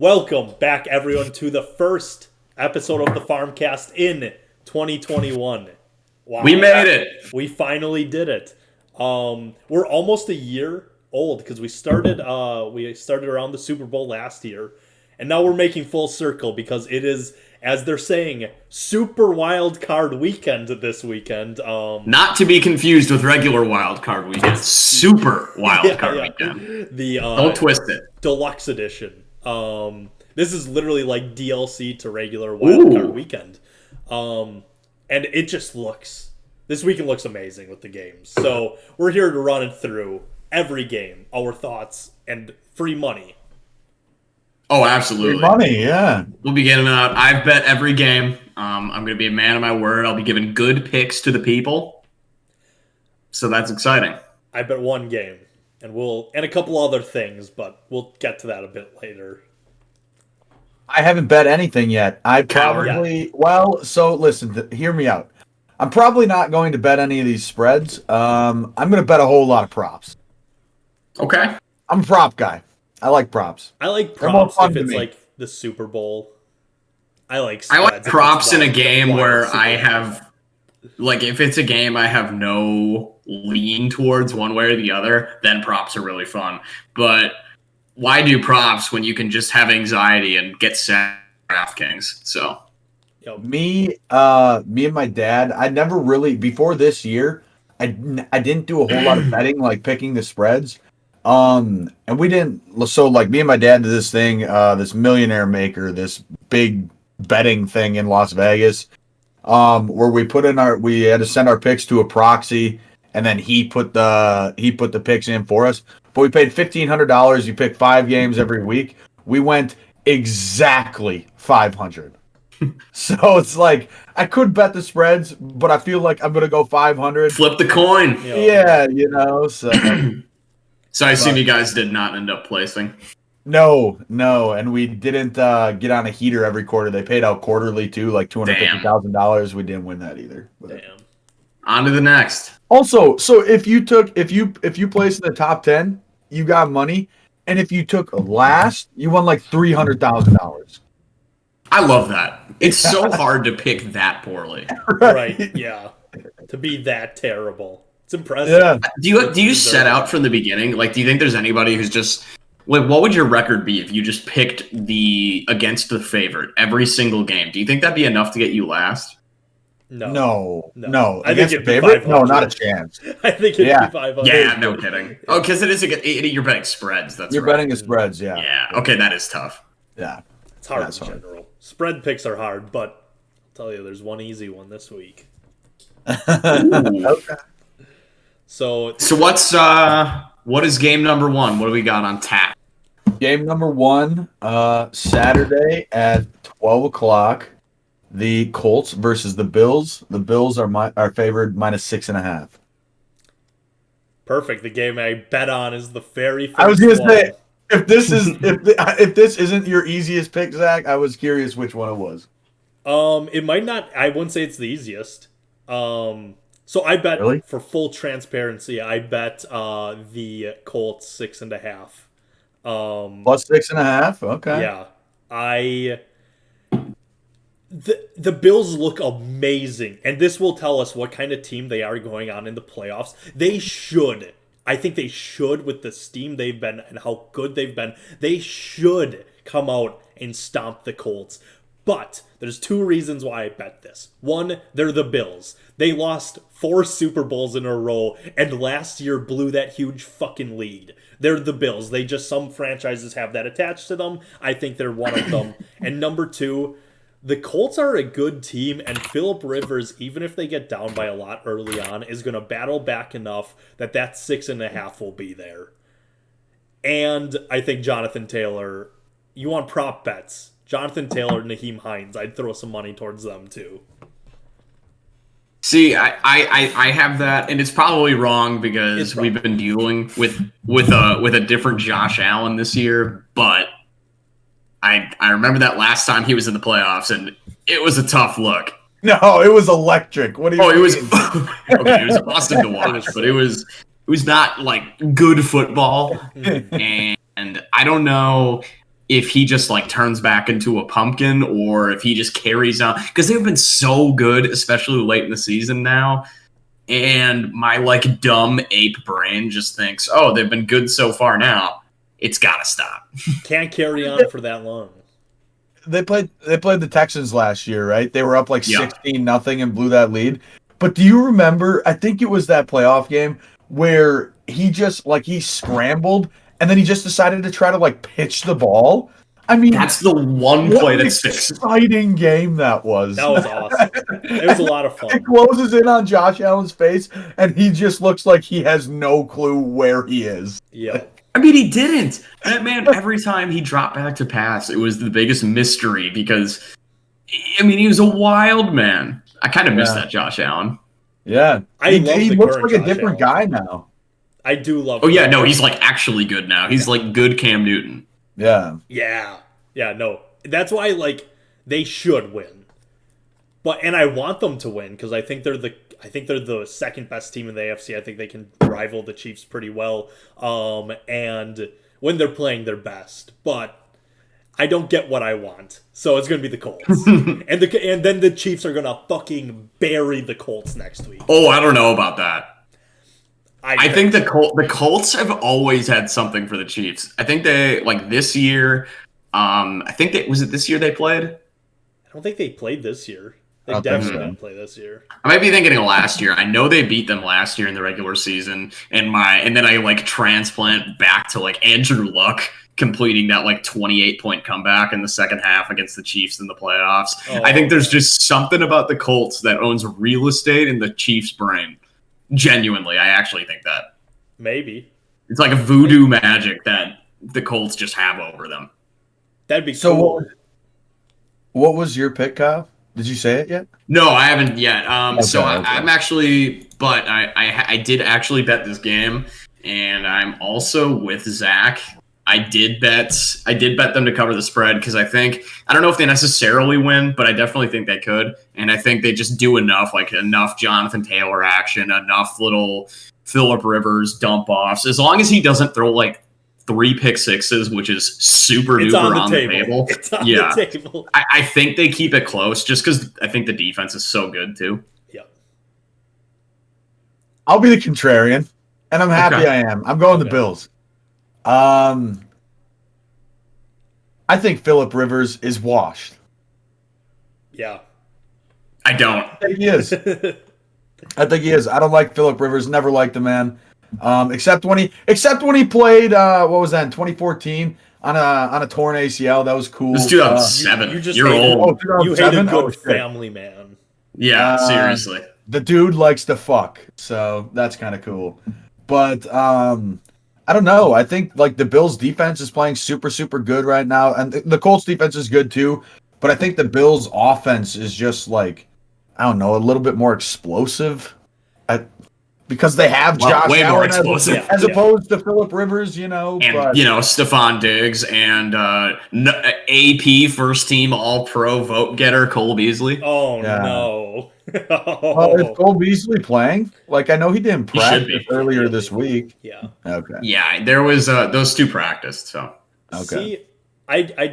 Welcome back, everyone, to the first episode of the Farmcast in 2021. Wow, we made it. We finally did it. We're almost a year old because we started around the Super Bowl last year, and now we're making full circle because it is, as they're saying, Super Wild Card Weekend this weekend. Not to be confused with regular Wild Card Weekend. Super Wild Card Weekend. Don't twist it. Deluxe edition. This is literally like DLC to regular Wild Card Weekend. And it just this weekend looks amazing with the games. So we're here to run it through every game, our thoughts, and free money. Oh, absolutely. Free money, yeah. We'll be getting out. I've bet every game. I'm going to be a man of my word. I'll be giving good picks to the people. So that's exciting. I bet one game. And a couple other things, but we'll get to that a bit later. I haven't bet anything yet. So listen, hear me out. I'm probably not going to bet any of these spreads. I'm going to bet a whole lot of props. Okay. I'm a prop guy. I like props. I like props if it's like the Super Bowl. I like props in a game where I have, like, if it's a game I have no lean towards one way or the other, then props are really fun. But why do props when you can just have anxiety and get set DraftKings? So me and my dad, I never really, before this year, I didn't do a whole lot of betting, like picking the spreads. And we didn't, so like me and my dad did this thing, this Millionaire Maker, this big betting thing in Las Vegas, where we had to send our picks to a proxy, and then he put the picks in for us. But we paid $1,500. You pick 5 games every week. We went exactly 500. So it's like I could bet the spreads, but I feel like I'm gonna go 500. Flip the coin. Yeah, So. So I assume you guys did not end up placing. No, and we didn't get on a heater every quarter. They paid out quarterly too, like $250,000. We didn't win that either. Damn. On to the next. Also, so if you placed in the top 10, you got money, and if you took last, you won like $300,000. I love that. It's so hard to pick that poorly. Right? Yeah. To be that terrible. It's impressive. Yeah. Do you set out from the beginning? Like, do you think there's anybody who's just like, what would your record be if you just picked against the favorite every single game? Do you think that'd be enough to get you last? No. I think it'd be favorite? 500. No, not a chance. I think it'd be 500. Yeah, no kidding. Oh, because it is you're betting spreads. You're betting the spreads. Yeah. Yeah. Okay, that is tough. Yeah. It's hard in general. Spread picks are hard, but I'll tell you, there's one easy one this week. Okay. So what is game number 1? What do we got on tap? Game number 1, Saturday at 12 o'clock. The Colts versus the Bills. The Bills are favored -6.5. Perfect. The game I bet on is the very first I was gonna one. say, if this isn't your easiest pick, Zach, I was curious which one it was. It might not. I wouldn't say it's the easiest. So I bet, for full transparency, I bet the Colts 6.5. Plus 6.5. Okay. Yeah, the Bills look amazing, and this will tell us what kind of team they are going on in the playoffs. I think they should, with the steam they've been and how good they've been, they should come out and stomp the Colts. But there's 2 reasons why I bet this. One, they're the Bills. They lost 4 Super Bowls in a row, and last year blew that huge fucking lead. They're the Bills. Some franchises have that attached to them. I think they're one of them. And number 2, the Colts are a good team, and Phillip Rivers, even if they get down by a lot early on, is going to battle back enough that 6.5 will be there. And I think Jonathan Taylor, you want prop bets. Jonathan Taylor, Nyheim Hines, I'd throw some money towards them too. See, I have that, and it's probably wrong because we've been dealing with a different Josh Allen this year. But I remember that last time he was in the playoffs, and it was a tough look. No, it was electric. What do you? It was okay. It was awesome to watch, but it was not like good football, and I don't know if he just like turns back into a pumpkin or if he just carries on, because they've been so good, especially late in the season now. And my like dumb ape brain just thinks, oh, they've been good so far now. It's gotta stop. Can't carry on for that long. They played the Texans last year, right? They were up like Yeah. 16-0 and blew that lead. But do you remember, I think it was that playoff game where he just like he scrambled and then he just decided to try to like pitch the ball? I mean, That's the one what play an that sticks. exciting game that was. That was awesome. It was a lot of It fun. closes in on Josh Allen's face and he just looks like he has no clue where he is. Yeah. I mean, he didn't. That man, every time he dropped back to pass, it was the biggest mystery because, I mean, he was a wild man. I kind of miss Yeah. that Josh Allen. Yeah. I he love the looks current like a Josh different Allen. guy now. I do love Oh, yeah, no, Curry. he's like actually good now. He's like good Cam Newton. Yeah. Yeah. Yeah, no. That's why like they should win. And I want them to win because I think they're the second best team in the AFC. I think they can rival the Chiefs pretty well. And when they're playing their best, but I don't get what I want. So it's going to be the Colts. and then the Chiefs are going to fucking bury the Colts next week. Oh, I don't know about that. I think so. the Colts have always had something for the Chiefs. I think they like this year. I think was it this year they played? I don't think they played this year. They I don't think definitely so. didn't play this year. I might be thinking of last year. I know they beat them last year in the regular season, and then I like transplant back to like Andrew Luck completing that like 28-point comeback in the second half against the Chiefs in the playoffs. Oh, I think there's just something about the Colts that owns real estate in the Chiefs' brain. Genuinely, I actually think that. Maybe. It's like a voodoo magic that the Colts just have over them. That'd be So cool. what was your pick, Kyle? Did you say it yet? No, I haven't yet. So Okay. I'm actually, but I did actually bet this game, and I'm also with Zach. I did bet them to cover the spread because I don't know if they necessarily win, but I definitely think they could, and I think they just do enough Jonathan Taylor action, enough little Phillip Rivers dump offs. As long as he doesn't throw like 3 pick sixes, which is super It's duper on the table. It's on Yeah. the table. I think they keep it close just because I think the defense is so good too. Yep. I'll be the contrarian, and I'm happy Okay. I am. I'm going the Okay. Bills. I think Phillip Rivers is washed. Yeah. I don't. I think he is. I think he is. I don't like Phillip Rivers. Never liked the man. Except when he played. What was that in 2014 on a torn ACL? That was cool. It's 2007. You just You're hated- old. You hate a 2007? good Oh, shit. family man. Yeah, Uh, seriously. The dude likes to fuck, so that's kind of cool. But I don't know. I think like the Bills defense is playing super good right now, and the Colts defense is good too. But I think the Bills offense is just like, I don't know, a little bit more explosive, because they have Well, Josh way more Allen explosive. as Yeah. opposed to Phillip Rivers, you know. And But Stephon Diggs and AP first team All Pro vote getter Cole Beasley. Oh Yeah. no. is Cole Beasley playing? Like I know he didn't He should practice be. earlier this week. Yeah. Okay. Yeah, there was those two practiced. So Okay. See, I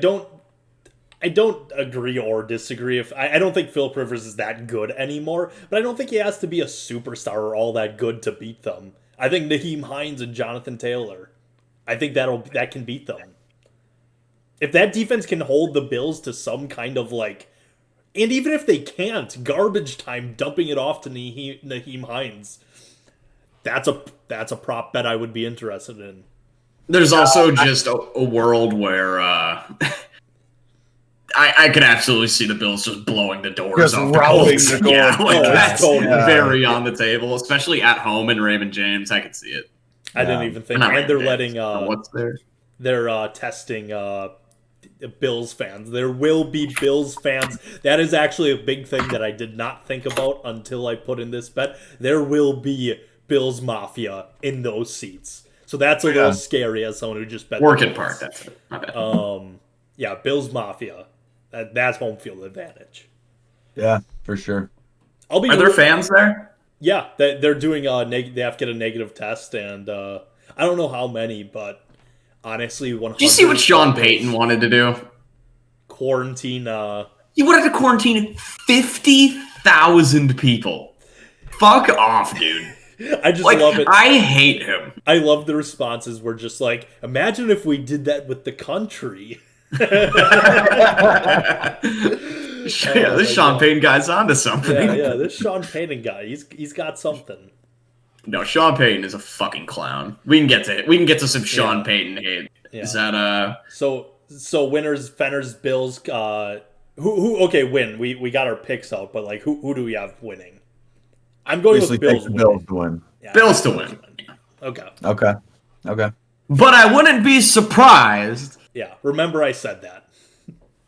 don't agree or disagree. I don't think Phillip Rivers is that good anymore, but I don't think he has to be a superstar or all that good to beat them. I think Naheem Hines and Jonathan Taylor. I think that can beat them. If that defense can hold the Bills to some kind of like, and even if they can't, garbage time dumping it off to Naheem Hines. That's a prop bet I would be interested in. there's also just a world where I could absolutely see the Bills just blowing the doors Just off the routing Colts. the Yeah, Colts. like Oh, that's totally. very on the table, especially at home in Raymond James. I could see it. I didn't Yeah. even think, Not and they're Raymond letting James. What's there? they're testing Bills fans. There will be Bills fans. That is actually a big thing that I did not think about until I put in this bet. There will be Bills Mafia in those seats. So that's a little scary as someone who just bet the Orchid Bills. Park. That's it. My bad. Yeah, Bills Mafia. That's home field advantage. Yeah, for sure. I'll be. Are there fans there? Yeah, they're doing they have to get a negative test, and I don't know how many, but honestly, 100. Do you see what Sean Payton wanted to do? Quarantine. He wanted to quarantine 50,000 people. Fuck off, dude. I just love it. I hate him. I love the responses were just like, imagine if we did that with the country. This Sean Payton guy's onto something. Yeah, this Sean Payton guy, he's got something. No, Sean Payton is a fucking clown. We can get to some Sean Payton hate. Yeah. Is that So winners, Fenner's, Bills. Who? Okay, win. We got our picks out, but like, who do we have winning? I'm going with Bills. Bills to win. Yeah, Bills to win? Okay. But I wouldn't be surprised. Yeah. Remember, I said that.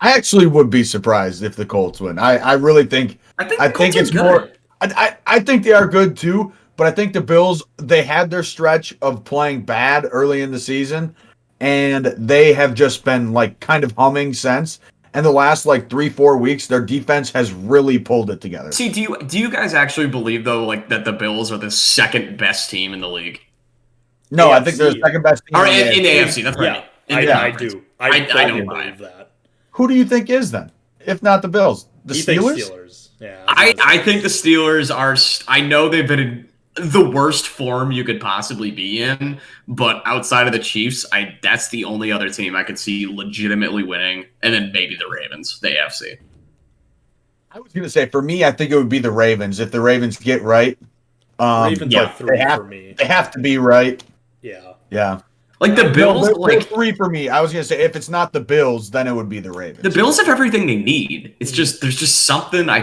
I actually would be surprised if the Colts win. I really think. I think it's more. I think they are good too, but I think the Bills, they had their stretch of playing bad early in the season, and they have just been like kind of humming since. And the last like 3-4 weeks, their defense has really pulled it together. See, do you guys actually believe though, like that the Bills are the second best team in the league? No, AFC. I think they're the second best team Or in the AFC. That's right. I do. I don't believe that. Who do you think is then? If not the Bills, the Steelers? Steelers. Yeah. I think the Steelers are. I know they've been in the worst form you could possibly be in, but outside of the Chiefs, that's the only other team I could see legitimately winning, and then maybe the Ravens, the AFC. I was going to say, for me, I think it would be the Ravens if the Ravens get right. Ravens are 3 for me. They have to be right. Yeah. Like the Bills, they're 3 for me. I was going to say, if it's not the Bills, then it would be the Ravens. The Bills have everything they need. It's just there's just something I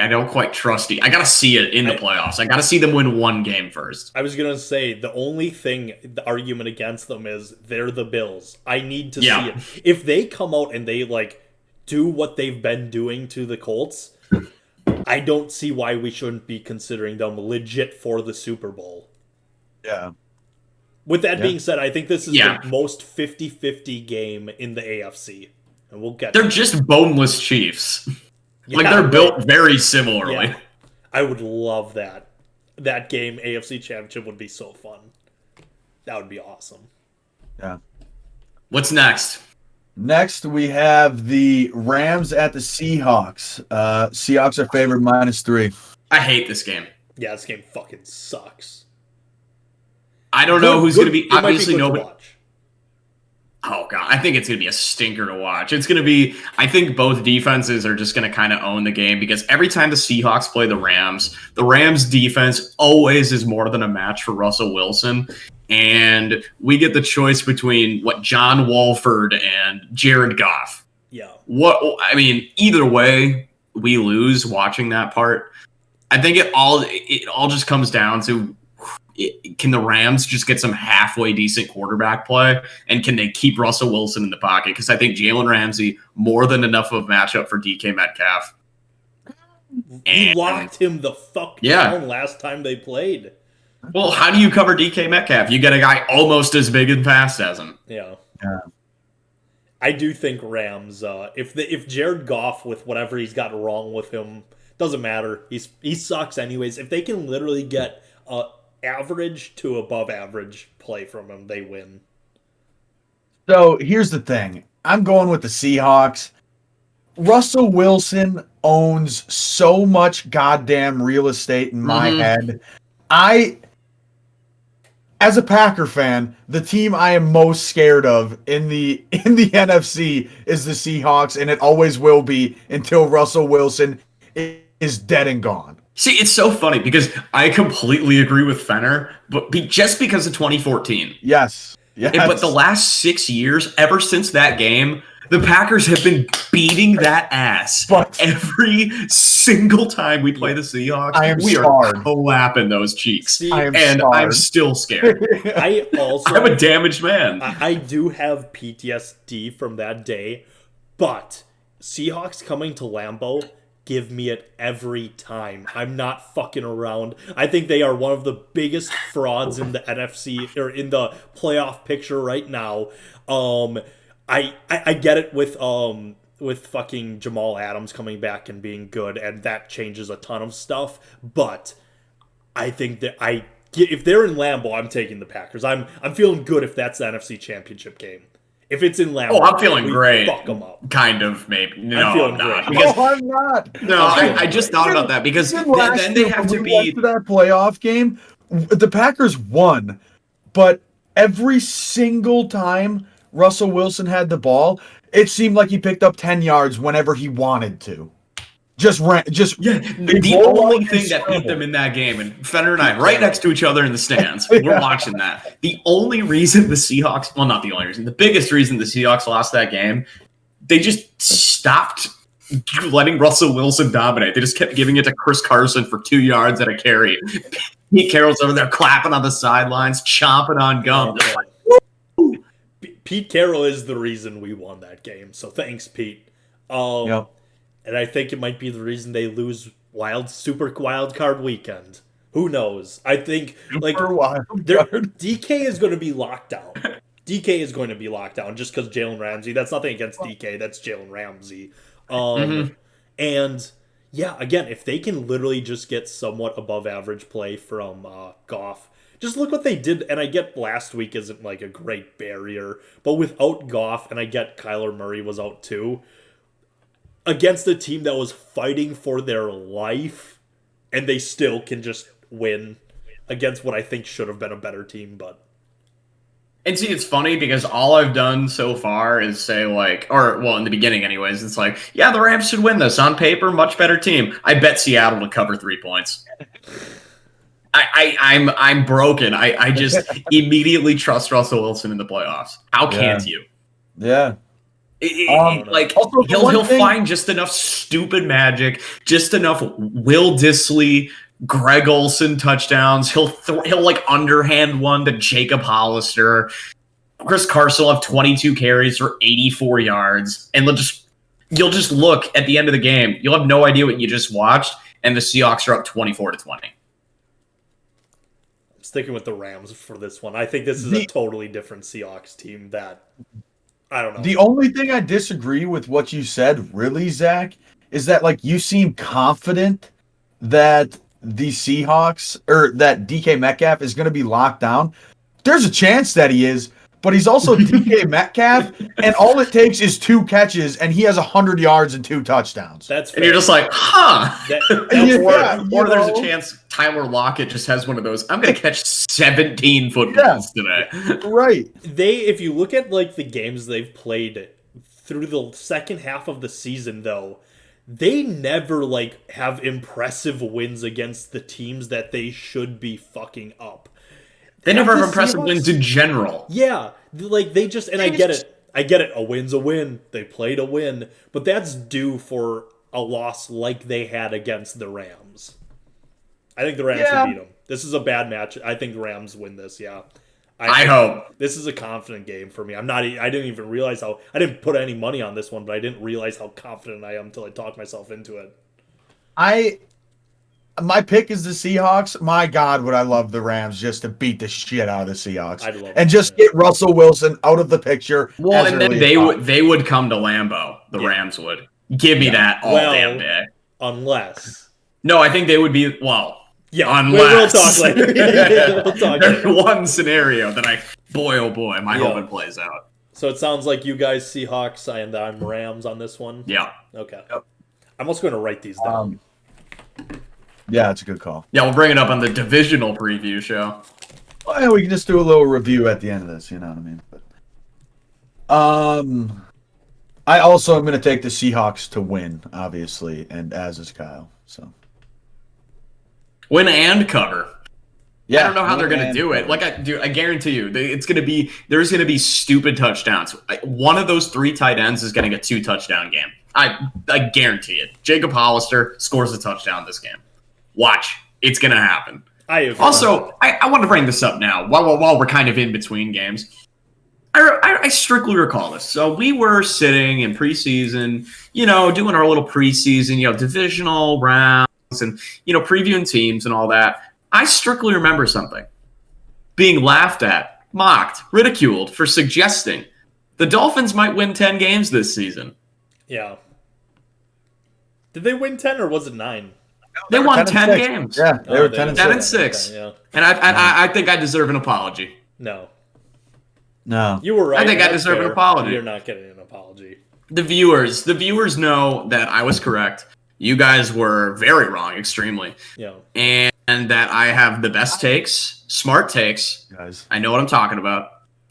don't quite trust. I gotta see it in the playoffs. I gotta see them win one game first. I was gonna say the only thing, the argument against them is they're the Bills. I need to see it. If they come out and they like do what they've been doing to the Colts, I don't see why we shouldn't be considering them legit for the Super Bowl. Yeah. With that being said, I think this is the most 50-50 game in the AFC. And we'll get They're just boneless Chiefs. Like they're built very similarly. Yeah. I would love that. That game, AFC Championship, would be so fun. That would be awesome. Yeah. What's next? Next, we have the Rams at the Seahawks. Seahawks are favored -3. I hate this game. Yeah, this game fucking sucks. I don't know who's going to be. Obviously, nobody. Watch. Oh god, I think it's going to be a stinker to watch. It's going to be. I think both defenses are just going to kind of own the game because every time the Seahawks play the Rams defense always is more than a match for Russell Wilson, and we get the choice between John Wolford and Jared Goff. Yeah. Either way, we lose watching that part. I think it all just comes down to. Can the Rams just get some halfway decent quarterback play? And can they keep Russell Wilson in the pocket? Because I think Jalen Ramsey, more than enough of a matchup for DK Metcalf. You locked him the fuck down last time they played. Well, how do you cover DK Metcalf? You get a guy almost as big and fast as him. Yeah. I do think Rams, if Jared Goff, with whatever he's got wrong with him, doesn't matter. He sucks anyways. If they can literally get average to above average play from him, they win. So here's the thing. I'm going with the Seahawks. Russell Wilson owns so much goddamn real estate in my head. As a Packer fan, the team I am most scared of in the NFC is the Seahawks, and it always will be until Russell Wilson is dead and gone. See, it's so funny because I completely agree with Fenner, but just because of 2014. Yes. But the last 6 years, ever since that game, the Packers have been beating that ass. But every single time we play the Seahawks, we are clapping those cheeks. I'm still scared. I'm a damaged man. I do have PTSD from that day, but Seahawks coming to Lambeau, give me it every time. I'm not fucking around. I think they are one of the biggest frauds in the NFC or in the playoff picture right now. I get it with fucking Jamal Adams coming back and being good, and that changes a ton of stuff. But I think that if they're in Lambeau, I'm taking the Packers. I'm feeling good if that's the NFC Championship game. If it's in Lambeau, I'm feeling great. Fuck them up. Kind of, maybe. No, I'm feeling not. great. Because, I'm not. no, I just thought about that because then they have to be. That playoff game, the Packers won, but every single time Russell Wilson had the ball, it seemed like he picked up 10 yards whenever he wanted to. The only thing that beat them in that game, and Fenner and I right next to each other in the stands, we're watching that. The only reason the Seahawks, well, not the only reason, the biggest reason the Seahawks lost that game, they just stopped letting Russell Wilson dominate. They just kept giving it to Chris Carson for 2 yards at a carry. Pete Carroll's over there clapping on the sidelines, chomping on gum. Pete Carroll is the reason we won that game, so thanks, Pete. Yep. And I think it might be the reason they lose Super Wild Card Weekend. Who knows? I think DK is going to be locked down. DK is going to be locked down just because Jalen Ramsey. That's nothing against DK. That's Jalen Ramsey. And yeah, again, if they can literally just get somewhat above average play from Goff, just look what they did. And I get last week isn't like a great barrier, but without Goff, and I get Kyler Murray was out too, against a team that was fighting for their life, and they still can just win against what I think should have been a better team. But and see, it's funny because all I've done so far is say in the beginning anyways, it's like, yeah, the Rams should win this. On paper, much better team. I bet Seattle to cover 3 points. I'm broken. I just immediately trust Russell Wilson in the playoffs. How can't you? Yeah. He'll find just enough stupid magic, just enough Will Dissly, Greg Olsen touchdowns. He'll underhand one to Jacob Hollister. Chris Carson will have 22 carries for 84 yards, and you'll just look at the end of the game. You'll have no idea what you just watched, and the Seahawks are up 24-20. I'm sticking with the Rams for this one. I think this is a totally different Seahawks team that. I don't know. The only thing I disagree with what you said, really, Zach, is that you seem confident that the Seahawks or that DK Metcalf is going to be locked down. There's a chance that he is, but he's also DK Metcalf, and all it takes is 2 catches, and he has 100 yards and 2 touchdowns. That's fair. And you're just like, huh? Or there's a chance Tyler Lockett just has one of those. I'm going to catch 17 footballs today. Right. If you look at the games they've played through the second half of the season, though, they never have impressive wins against the teams that they should be fucking up. They never have impressive wins in general. Yeah, they just, and I get it. A win's a win. They played a win, but that's due for a loss like they had against the Rams. I think the Rams can beat them. This is a bad match. I think the Rams win this. Yeah, I hope this is a confident game for me. I didn't even realize I didn't put any money on this one, but I didn't realize how confident I am until I talked myself into it. My pick is the Seahawks. My God, would I love the Rams just to beat the shit out of the Seahawks and just get Russell Wilson out of the picture. Well, and then they would come to Lambeau. The Rams would give me that all damn day. Unless I think they would be we'll talk later. There's one scenario that boy hope it plays out. So it sounds like you guys Seahawks and I'm Rams on this one. Yeah. Okay. Yep. I'm also going to write these down. Yeah, it's a good call. Yeah, we'll bring it up on the divisional preview show. Well, we can just do a little review at the end of this, you know what I mean? But, I also am going to take the Seahawks to win, obviously, and as is Kyle. So win and cover. Yeah, I don't know how they're going to do it. I guarantee you, there's going to be stupid touchdowns. One of those 3 tight ends is going to get 2 touchdown game. I guarantee it. Jacob Hollister scores a touchdown this game. Watch. It's going to happen. I agree. Also, I want to bring this up now while we're kind of in between games. I strictly recall this. So we were sitting in preseason, doing our little preseason, divisional rounds and, previewing teams and all that. I strictly remember something. Being laughed at, mocked, ridiculed for suggesting the Dolphins might win 10 games this season. Yeah. Did they win 10 or was it 9? They won 10 10-6. games. Yeah, they were 10 and 10 6. 6. Yeah. And I think I deserve an apology. No. No. You were right. I think I That's deserve an fair. apology. You're not getting an apology. The viewers know that I was correct. You guys were very wrong, extremely. Yeah. And that I have the best takes, smart takes. Guys. I know what I'm talking about.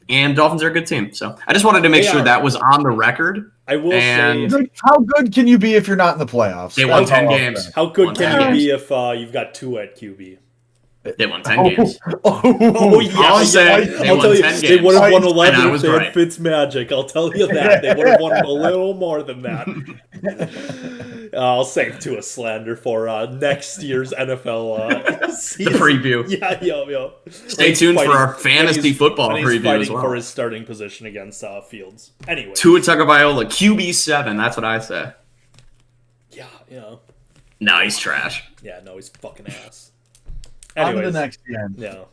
And Dolphins are a good team. So I just wanted to make They sure are. that was on the record. I will And- say, Like, how good can you be if you're not in the playoffs? They won That's 10 all I'll games. say. how good Won can 10 you games. be if you've got two at QB? They won 10 games. Oh yeah, All I'm saying, they I'll won tell you, 10 they would have games, won 11 and I if was they had right. Fitzmagic. I'll tell you that they would have won a little more than that. I'll save to a slander for next year's NFL season. The preview. Yeah. Stay tuned for our fantasy football when he's preview fighting as well. for his starting position against Fields. Anyway, Tua Tagovailoa, QB7. That's what I say. yeah. No, he's trash. Yeah, no, he's fucking ass. On to Anyways, the next game. yeah.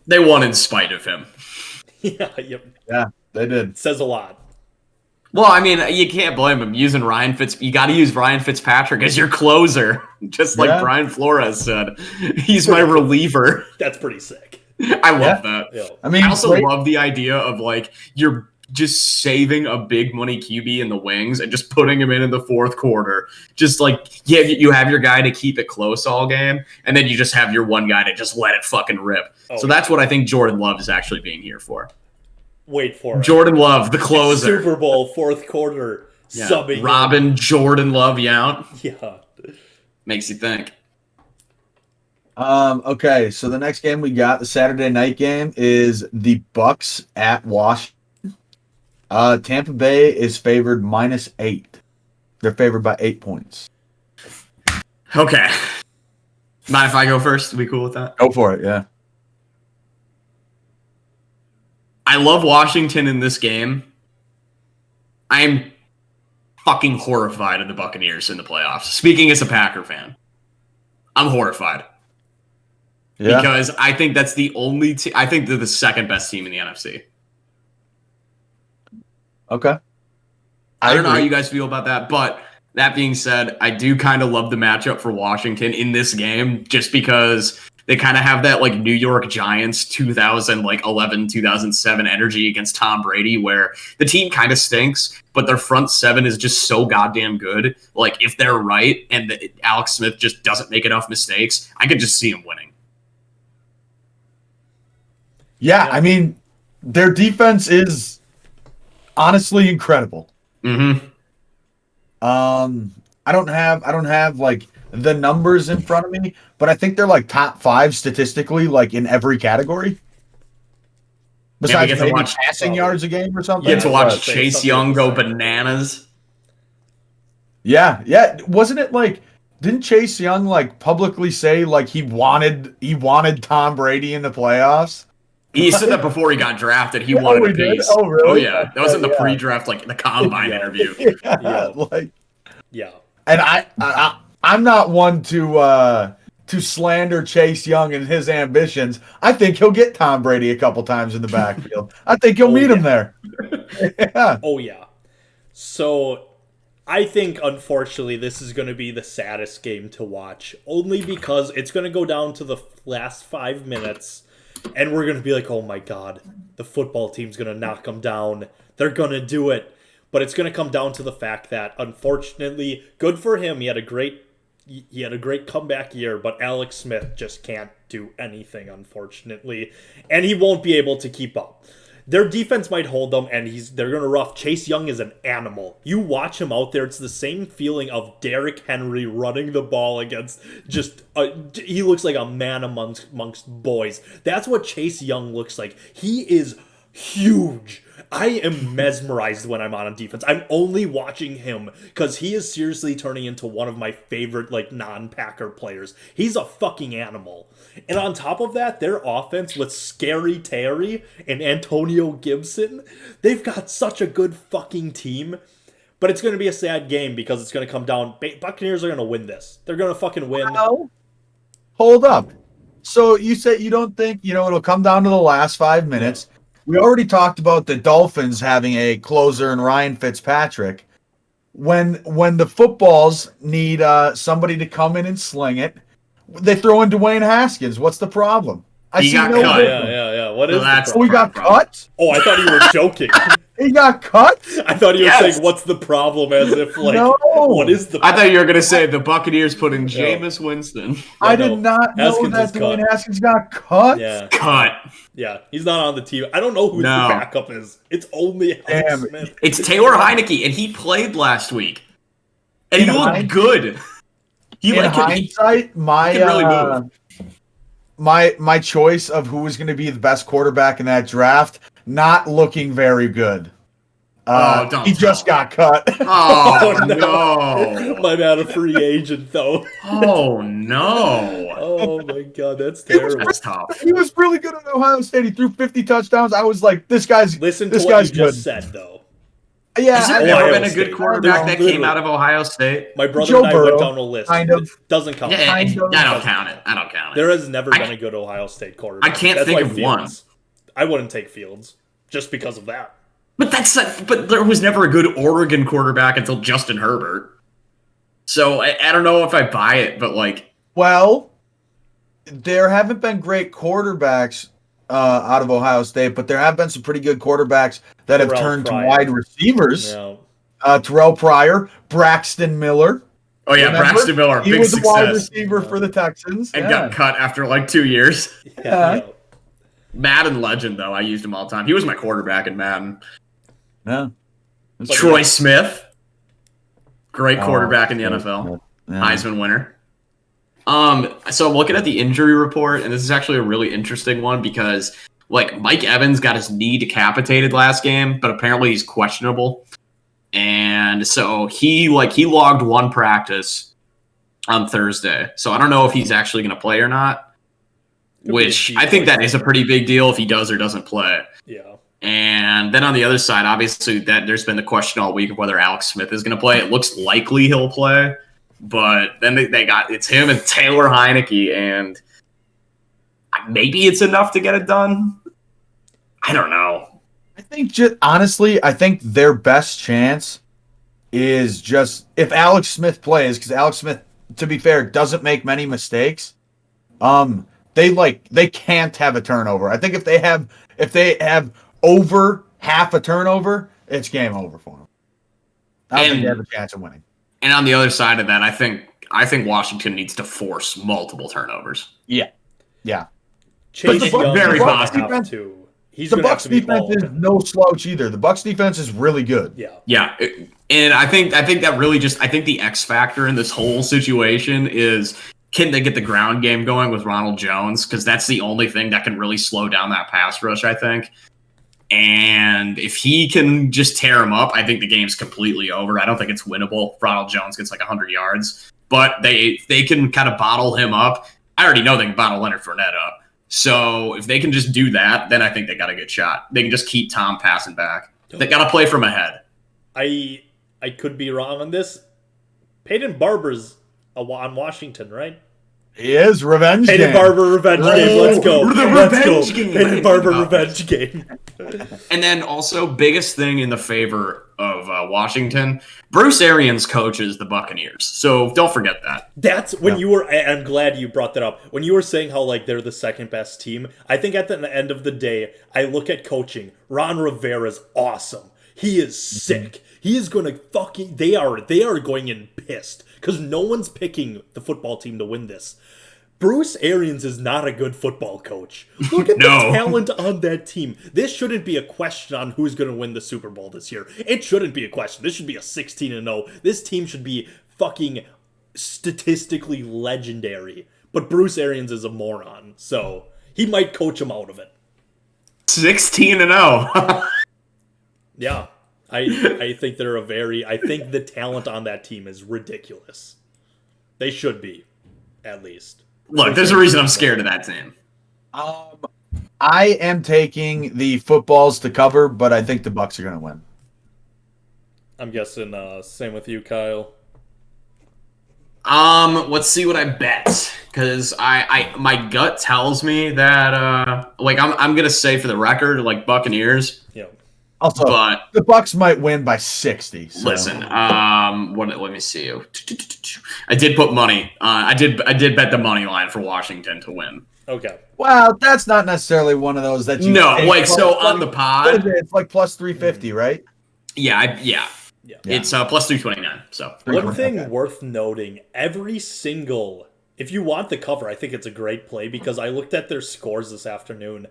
They won in spite of him. Yep. Yeah, they did. Says a lot. Well, I mean, you can't blame him using Ryan You got to use Ryan Fitzpatrick as your closer, just like Yeah. Brian Flores said. He's my reliever. That's pretty sick. I love that. Yeah. I mean, I also great- love the idea of like you're just saving a big money QB in the wings and just putting him in the fourth quarter. Just like, yeah, you have your guy to keep it close all game, and then you just have your one guy to just let it fucking rip. Oh, So yeah. that's what I think Jordan Love is actually being here for. Wait for it. Jordan Love, the closer. Super Bowl fourth quarter Yeah. subbing. Robin Jordan Love Yount. Yeah. Makes you think. Okay, so the next game we got, the Saturday night game, is the Bucks at Washington. Tampa Bay is favored -8. They're favored by 8 points. Okay. Mind if I go first? Are we cool with that? Go for it, yeah. I love Washington in this game. I'm fucking horrified of the Buccaneers in the playoffs. Speaking as a Packer fan, I'm horrified Yeah. because I think that's the only I think they're the second best team in the NFC. Okay. I don't know how agree. you guys feel about that, but that being said, I do kind of love the matchup for Washington in this game just because they kind of have that like New York Giants 2011, 2007 energy against Tom Brady where the team kind of stinks, but their front seven is just so goddamn good. Like if they're right and Alex Smith just doesn't make enough mistakes, I could just see him winning. Yeah, I mean, their defense is honestly incredible. Mm-hmm. I don't have like the numbers in front of me, but I think they're like top 5 statistically, like in every category. Besides get to maybe watch- passing yards a game or something. You get to watch But- Chase something Young go like that. bananas. Yeah. Wasn't it like? Didn't Chase Young like publicly say like he wanted Tom Brady in the playoffs? He said that before he got drafted. He Oh, wanted he a did? piece. Oh, really? yeah. That was in the Yeah. pre-draft, like the combine Yeah. interview. Yeah, like, Yeah. and I'm not one to slander Chase Young and his ambitions. I think he'll get Tom Brady a couple times in the backfield. I think he'll meet him there. Yeah. Oh, yeah. So, I think, unfortunately, this is going to be the saddest game to watch. Only because it's going to go down to the last 5 minutes, and we're going to be like, oh my god, the football team's going to knock them down. They're going to do it. But it's going to come down to the fact that, unfortunately, good for him, he had a great comeback year, but Alex Smith just can't do anything, unfortunately. And he won't be able to keep up. Their defense might hold them, and they're going to rough. Chase Young is an animal. You watch him out there, it's the same feeling of Derrick Henry running the ball against he looks like a man amongst boys. That's what Chase Young looks like. He is huge. I am mesmerized when I'm on defense. I'm only watching him because he is seriously turning into one of my favorite non-Packer players. He's a fucking animal. And on top of that, their offense with Scary Terry and Antonio Gibson, they've got such a good fucking team. But it's going to be a sad game because it's going to come down. Buccaneers are going to win this. They're going to fucking win. No. Hold up. So you say you don't think, it'll come down to the last 5 minutes. We already talked about the Dolphins having a closer in Ryan Fitzpatrick. when the footballs need somebody to come in and sling it, they throw in Dwayne Haskins. What's the problem? He got cut. Yeah. What is that's the Oh, he got problem. cut? Oh, I thought you were joking. He got cut? I thought you were Yes. saying, what's the problem? As if, like, No. what is the I thought you were gonna say the Buccaneers put in Jameis Winston. I no. did not know Haskins that is cut. Dwayne Haskins got cut. Yeah, Cut. yeah. He's not on the team. I don't know who No. the backup is. It's only Alex Damn. Smith. It's Taylor Heineke, and he played last week, and he In looked good. He In like he, hindsight, my he can really move. my choice of who was going to be the best quarterback in that draft not looking very good. Don't He just tell. got cut. Oh Oh, no! My bad, a free agent though. Oh no! Oh my god, that's terrible. That's tough. He was really good at Ohio State. He threw 50 touchdowns. I was like, this guy's Listen to this what guy's you just good. said though. Yeah, Has there I- ever Ohio been a State. good quarterback that Literally. came out of Ohio State? My brother Joe and I Burrow, went down a list. kind of. It doesn't count. Yeah, I Kind of. don't count it. I don't count it. There has never I been a good Ohio State quarterback. I can't That's think why of one. Fields. I wouldn't take Fields just because of that. But there was never a good Oregon quarterback until Justin Herbert. So I don't know if I buy it, but like, Well, there haven't been great quarterbacks out of Ohio State, but there have been some pretty good quarterbacks that have Terrell turned Pryor. to wide receivers. You Terrell Pryor, Braxton Miller. oh yeah, Remember? Braxton Miller, He big was a wide success, receiver for the Texans. and yeah. got cut after like 2 years. yeah. Madden legend though, I used him all the time. He was my quarterback in Madden. Yeah. Troy Smith, great Oh, quarterback in the Troy NFL, Smith. Yeah. Heisman winner. So I'm looking at the injury report, and this is actually a really interesting one because like Mike Evans got his knee decapitated last game, but apparently he's questionable, and so he logged one practice on Thursday. So I don't know if he's actually going to play or not. Could be a Which deep I think play. that is a pretty big deal if he does or doesn't play. Yeah. And then on the other side, obviously, that there's been the question all week of whether Alex Smith is going to play. It looks likely he'll play, but then they got it's him and Taylor Heineke, and maybe it's enough to get it done. I don't know. I think honestly, I think their best chance is just if Alex Smith plays, because Alex Smith, to be fair, doesn't make many mistakes. They can't have a turnover. I think if they have over half a turnover, it's game over for them. I don't think And- they have a chance of winning. And on the other side of that, I think Washington needs to force multiple turnovers. Yeah. Chase the Young very is gonna possible. have defense- to. He's The going to have Bucks to be defense all is over. no slouch either. The Bucks defense is really good. Yeah. Yeah, and I think that really I think the X factor in this whole situation is can they get the ground game going with Ronald Jones, because that's the only thing that can really slow down that pass rush, I think. And if he can just tear him up, I think the game's completely over. I don't think it's winnable. If Ronald Jones gets like 100 yards, but they can kind of bottle him up. I already know they can bottle Leonard Fournette up. So if they can just do that, then I think they got a good shot. They can just keep Tom passing back. They got to play from ahead. I could be wrong on this. Peyton Barber's on Washington, right? He is revenge Peyton game. Barber revenge game. Let's go. the Let's go. revenge game. I Peyton didn't Barber think about revenge game. And then also, biggest thing in the favor of Washington, Bruce Arians coaches the Buccaneers. So don't forget that. That's when you were. I'm glad you brought that up. When you were saying how like they're the second best team, I think at the end of the day, I look at coaching. Ron Rivera's awesome. He is sick. He is going to fucking. They are going in pissed because no one's picking the football team to win this. Bruce Arians is not a good football coach. Look at No. the talent on that team. This shouldn't be a question on who's going to win the Super Bowl this year. It shouldn't be a question. This should be a 16-0. This team should be fucking statistically legendary. But Bruce Arians is a moron, so he might coach him out of it. 16-0. Yeah. I think they're I think the talent on that team is ridiculous. They should be, at least. Look, there's a reason I'm scared of that team. I am taking the footballs to cover, but I think the Bucks are going to win. I'm guessing same with you, Kyle. Let's see what I bet, because I my gut tells me that like I'm gonna say for the record, like Buccaneers. Yeah. Also, but the Bucks might win by 60. So. listen, let me see. I did put money. I did bet the money line for Washington to win. Okay. Well, that's not necessarily one of those that you. No, take. so on the pod, it's like plus 350, right? Yeah. Yeah. It's plus 329. So one thing worth noting: if you want the cover, I think it's a great play because I looked at their scores this afternoon.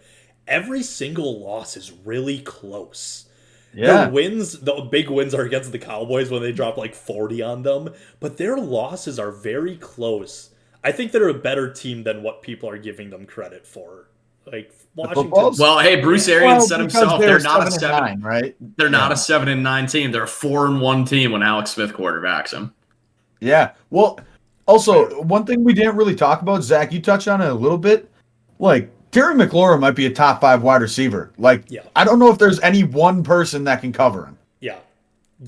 Every single loss is really close. Yeah. The big wins are against the Cowboys when they drop like 40 on them, but their losses are very close. I think they're a better team than what people are giving them credit for. Like Washington. Well, hey, Bruce Arians said himself they're not a 7-9, right? They're not a 7-9 team. They're a 4-1 team when Alex Smith quarterbacks them. Yeah. Well, also one thing we didn't really talk about, Zach, you touched on it a little bit. Like Terry McLaurin might be a top 5 wide receiver. Like, I don't know if there's any one person that can cover him. Yeah,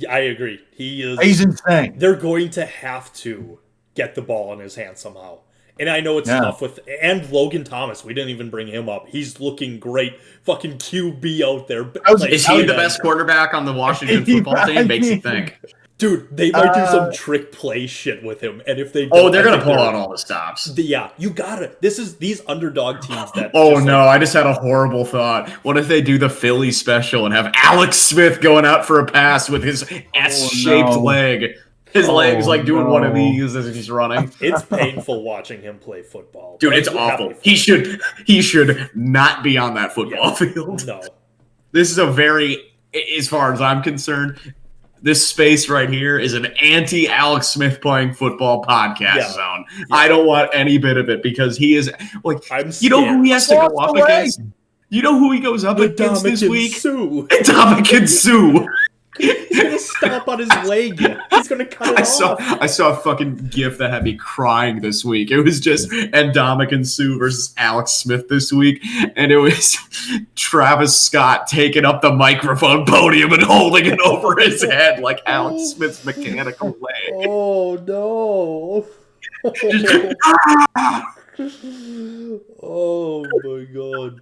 I agree. He's insane. They're going to have to get the ball in his hand somehow. And I know it's tough and Logan Thomas. We didn't even bring him up. He's looking great. Fucking QB out there. Is he the best quarterback on the Washington football team? Makes you think. Dude, they might do some trick play shit with him. And if they they're going to pull out all the stops. You got it. These underdog teams that. I just had a horrible thought. What if they do the Philly special and have Alex Smith going out for a pass with his S-shaped leg? His legs doing one of these as he's running. It's painful watching him play football. Dude, it's awful. He should not be on that football field. No. This is as far as I'm concerned, this space right here is an anti-Alex Smith playing football podcast zone. Yeah. I don't want any bit of it because he is you know who he has to go up against? You know who he goes up against this week? Ndamukong Suh. He's gonna stomp on his leg. He's gonna cut it off. I saw a fucking gif that had me crying this week. It was just Ndamukong Suh versus Alex Smith this week, and it was Travis Scott taking up the microphone podium and holding it over his head like Alex Smith's mechanical leg. Oh no! Oh my god!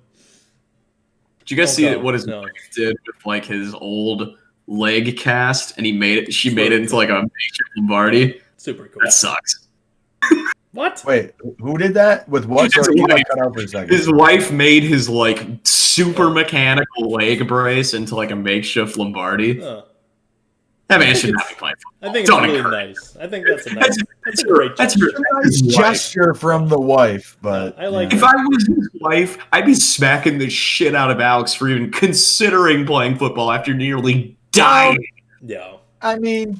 Did you guys see what his wife did with his old leg cast, and she made it into a makeshift Lombardi? Super cool. That sucks. What? Wait, who did that? With what? His wife made his super mechanical leg brace into a makeshift Lombardi. That man should not be playing football. I think it's really nice. I think that's a great gesture. Nice gesture from the wife, but I like. If I was his wife, I'd be smacking the shit out of Alex for even considering playing football after nearly dying. Yeah. I mean,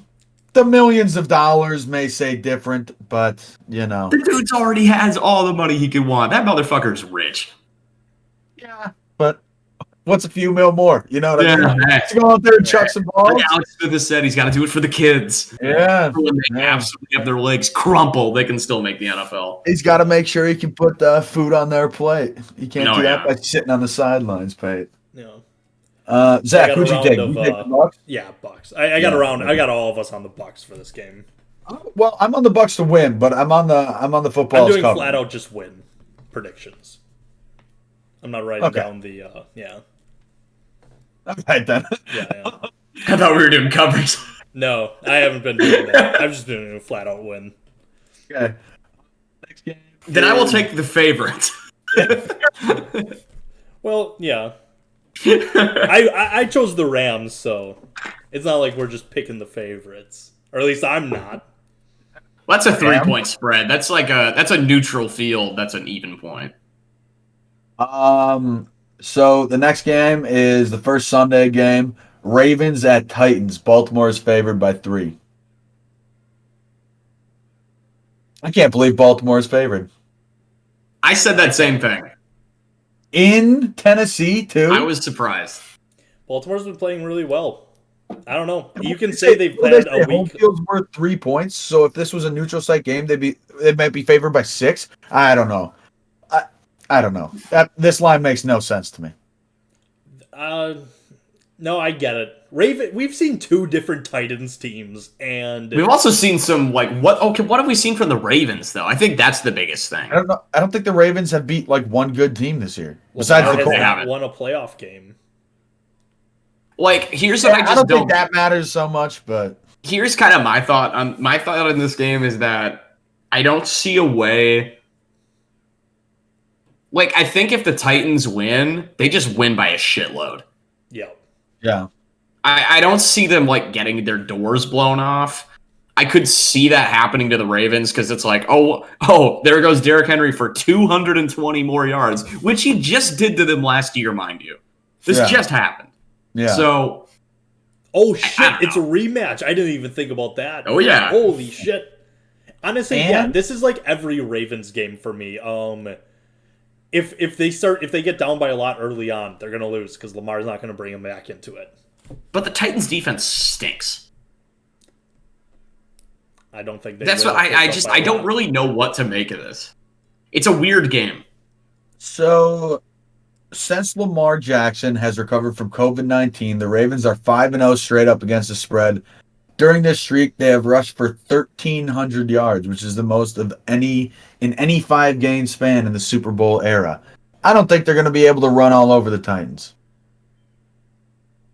the millions of dollars may say different, but the dude's already has all the money he could want. That motherfucker's rich. Yeah, but what's a few mil more? You know what I mean? Let's go out there and chuck some balls. Like Alex Smith has said, he's got to do it for the kids. Yeah. When they absolutely have their legs crumple, they can still make the NFL. He's got to make sure he can put food on their plate. You can't do that by sitting on the sidelines, Pate. No. Zach, who'd you take? You take the Bucks? Yeah, Bucks. I got I got all of us on the Bucks for this game. Well, I'm on the Bucks to win, but I'm on the football. I'm doing flat out just win predictions. I'm not writing down the All right then. Yeah. I thought we were doing coverage. No, I haven't been doing that. I've just been doing a flat out win. Okay. Next game. Then I will take the favorite. Well, yeah. I chose the Rams, so it's not like we're just picking the favorites, or at least I'm not. Well, that's a 3-point spread. That's that's a neutral field. That's an even point. So the next game is the first Sunday game. Ravens at Titans. Baltimore is favored by 3. I can't believe Baltimore is favored. I said that same thing. In Tennessee, too? I was surprised. Baltimore's been playing really well. I don't know. You can say they've had a week. Home field's worth 3 points, so if this was a neutral site game, they might be favored by 6. I don't know. I don't know. This line makes no sense to me. No, I get it. We've seen 2 different Titans teams, and we've also seen some what have we seen from the Ravens though? I think that's the biggest thing. I don't know. I don't think the Ravens have beat one good team this year. Besides the Colts. They haven't won a playoff game. Like, here's what I just don't think that matters so much, but here's kind of my thought. My thought in this game is that I don't see a way. Like, I think if the Titans win, they just win by a shitload. Yeah. I don't see them, like, getting their doors blown off. I could see that happening to the Ravens because it's like, oh, there goes Derrick Henry for 220 more yards, which he just did to them last year, mind you. This just happened. Yeah. So. Oh, shit. It's a rematch. I didn't even think about that. Oh, yeah. Holy shit. Honestly, yeah, this is like every Ravens game for me. If they get down by a lot early on, they're going to lose because Lamar's not going to bring them back into it. But the Titans' defense stinks. I don't think they That's what I don't really know what to make of this. It's a weird game. So, since Lamar Jackson has recovered from COVID-19, the Ravens are 5-0 straight up against the spread. During this streak, they have rushed for 1,300 yards, which is the most of any 5-game span in the Super Bowl era. I don't think they're going to be able to run all over the Titans.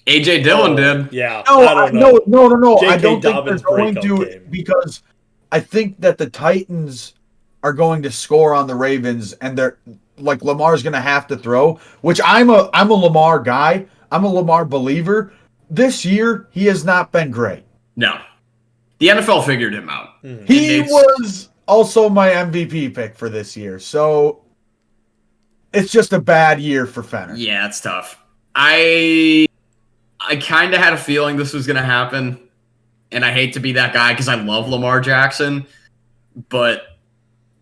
A.J. Dillon did. Yeah. No. I don't think Dobbins they're going to game. because I think that the Titans are going to score on the Ravens, and they're like Lamar's going to have to throw. Which I'm a Lamar guy. I'm a Lamar believer. This year he has not been great. No, the NFL figured him out. Mm-hmm. He was also my MVP pick for this year, so it's just a bad year for Fenner. Yeah, it's tough. I kind of had a feeling this was going to happen, and I hate to be that guy because I love Lamar Jackson, but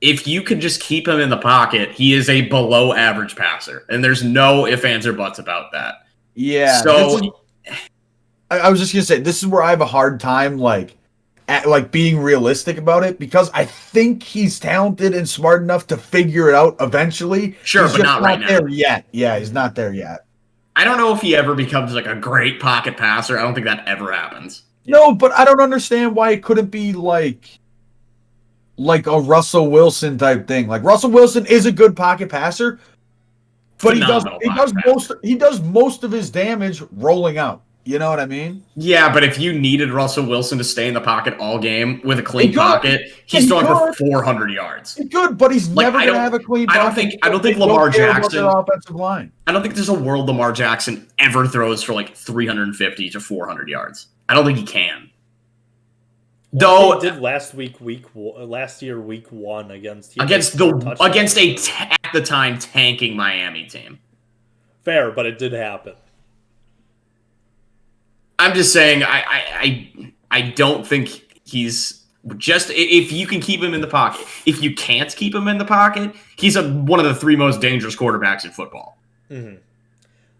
if you could just keep him in the pocket, he is a below-average passer, and there's no ifs, ands, or buts about that. Yeah. So I was just going to say, this is where I have a hard time, being realistic about it, because I think he's talented and smart enough to figure it out eventually. Sure, he's but just not right now. There yet. Yeah, he's not there yet. I don't know if he ever becomes like a great pocket passer. I don't think that ever happens. No, but I don't understand why it couldn't be like a Russell Wilson type thing. Like, Russell Wilson is a good pocket passer, but he does most of his damage rolling out. You know what I mean? Yeah, but if you needed Russell Wilson to stay in the pocket all game with a clean pocket, he's throwing for 400 yards. He's good, but he's never going to have a clean pocket. I don't think Lamar Jackson. Offensive line. I don't think there's a world Lamar Jackson ever throws for like 350 to 400 yards. I don't think he can. Though he did last year, week 1 against at the time tanking Miami team. Fair, but it did happen. I'm just saying, I don't think he's just, if you can keep him in the pocket. If you can't keep him in the pocket, he's one of the 3 most dangerous quarterbacks in football. Mm-hmm.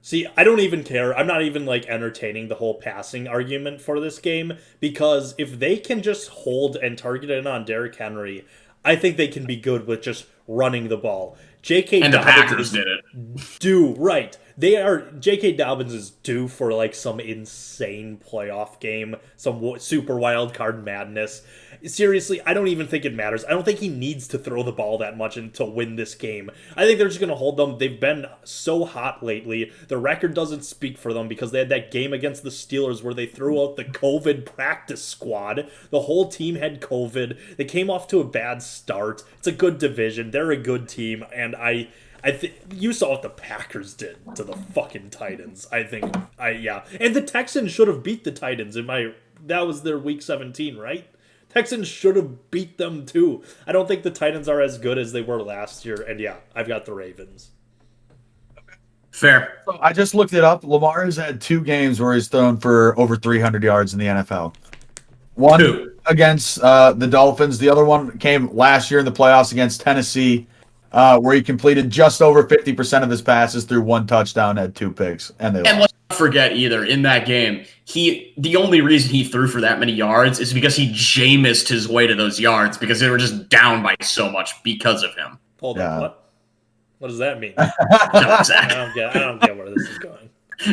See, I don't even care. I'm not even entertaining the whole passing argument for this game, because if they can just hold and target it on Derrick Henry, I think they can be good with just running the ball. J.K. And the Dobbins Packers did it. Right. J.K. Dobbins is due for some insane playoff game, some super wild card madness. Seriously, I don't even think it matters. I don't think he needs to throw the ball that much to win this game. I think they're just going to hold them. They've been so hot lately. The record doesn't speak for them because they had that game against the Steelers where they threw out the COVID practice squad. The whole team had COVID. They came off to a bad start. It's a good division. They're a good team, and I think you saw what the Packers did to the fucking Titans. And the Texans should have beat the Titans. That was their week 17, right? Texans should have beat them too. I don't think the Titans are as good as they were last year. And I've got the Ravens. Fair. So I just looked it up. Lamar has had 2 games where he's thrown for over 300 yards in the NFL. One against the Dolphins. The other one came last year in the playoffs against Tennessee, where he completed just over 50% of his passes through 1 touchdown, had 2 picks, and they lost. Let's not forget either, in that game, the only reason he threw for that many yards is because he Jameised his way to those yards because they were just down by so much because of him. Hold on, what does that mean? I don't get where this is going.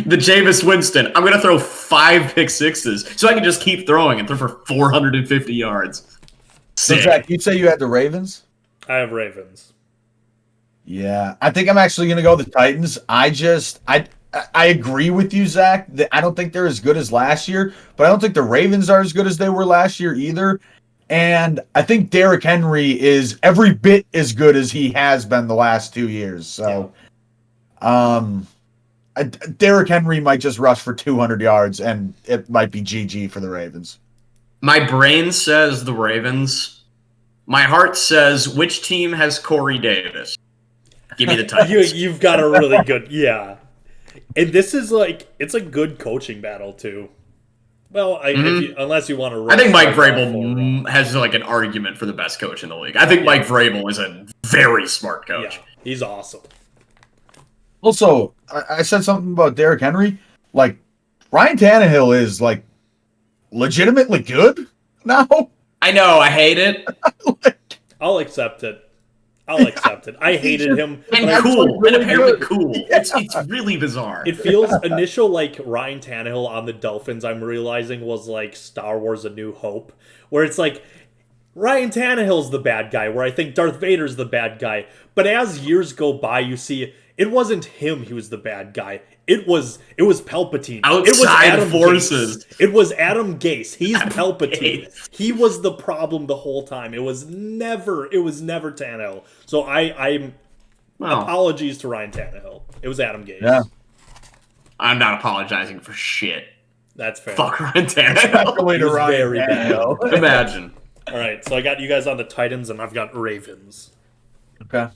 The Jameis Winston. I'm going to throw 5 pick sixes so I can just keep throwing and throw for 450 yards. So, Zach, you'd say you had the Ravens? I have Ravens. Yeah, I think I'm actually going to go the Titans. I agree with you, Zach. I don't think they're as good as last year, but I don't think the Ravens are as good as they were last year either. And I think Derrick Henry is every bit as good as he has been the last 2 years. So, Derrick Henry might just rush for 200 yards, and it might be GG for the Ravens. My brain says the Ravens. My heart says, which team has Corey Davis? Give me the Titans. You've got a really good, yeah. And this is it's a good coaching battle too. Well, unless you want to, I think Mike Vrabel has an argument for the best coach in the league. I think Mike Vrabel is a very smart coach. Yeah, he's awesome. Also, I said something about Derrick Henry. Ryan Tannehill is legitimately good now. I know. I hate it. I'll accept it. I hated him. And cool. And apparently cool. It's really bizarre. It feels initial Ryan Tannehill on the Dolphins, I'm realizing, was Star Wars A New Hope, where it's Ryan Tannehill's the bad guy, where I think Darth Vader's the bad guy. But as years go by, you see it wasn't him who was the bad guy. It was Palpatine. Outside it was Adam forces. Gase. It was Adam Gase. He's Palpatine. He was the problem the whole time. It was never Tannehill. So I'm apologies to Ryan Tannehill. It was Adam Gase. Yeah. I'm not apologizing for shit. That's fair. Fuck Ryan Tannehill. To Ryan very Tannehill. Imagine. All right, so I got you guys on the Titans, and I've got Ravens. Okay.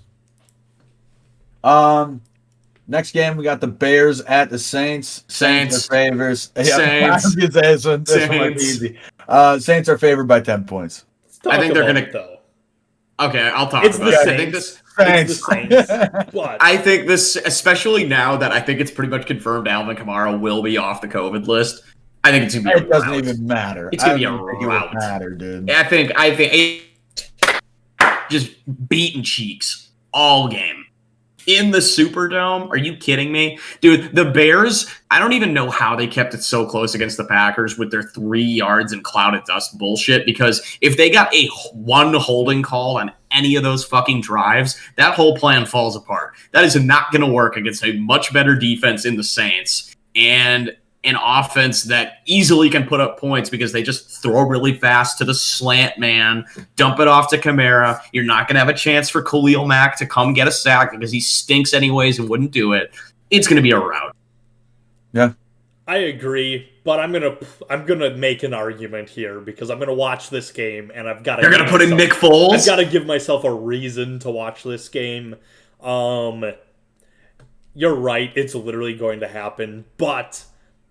Next game we got the Bears at the Saints. Saints. Are favors. Saints. This one might be easy. Saints are favored by 10 points. I think they're Talk gonna. about it, though. Okay, I'll talk It's about the it. Saints. I think this. It's the Saints. What? I think this, especially now that I think it's pretty much confirmed Alvin Kamara will be off the COVID list. I think it's gonna be. It doesn't even matter. It's gonna be a I don't think it rout. would matter, dude. I think just beating cheeks all game. In the Superdome? Are you kidding me? Dude, the Bears, I don't even know how they kept it so close against the Packers with their 3 yards and cloud of dust bullshit, because if they got one holding call on any of those fucking drives, that whole plan falls apart. That is not going to work against a much better defense in the Saints and an offense that easily can put up points because they just throw really fast to the slant man, dump it off to Kamara. You're not going to have a chance for Khalil Mack to come get a sack because he stinks anyways and wouldn't do it. It's going to be a rout. Yeah. I agree, but I'm gonna make an argument here because I'm gonna watch this game and I've got to. You're going to put in Nick Foles? I've got to give myself a reason to watch this game. You're right; it's literally going to happen, but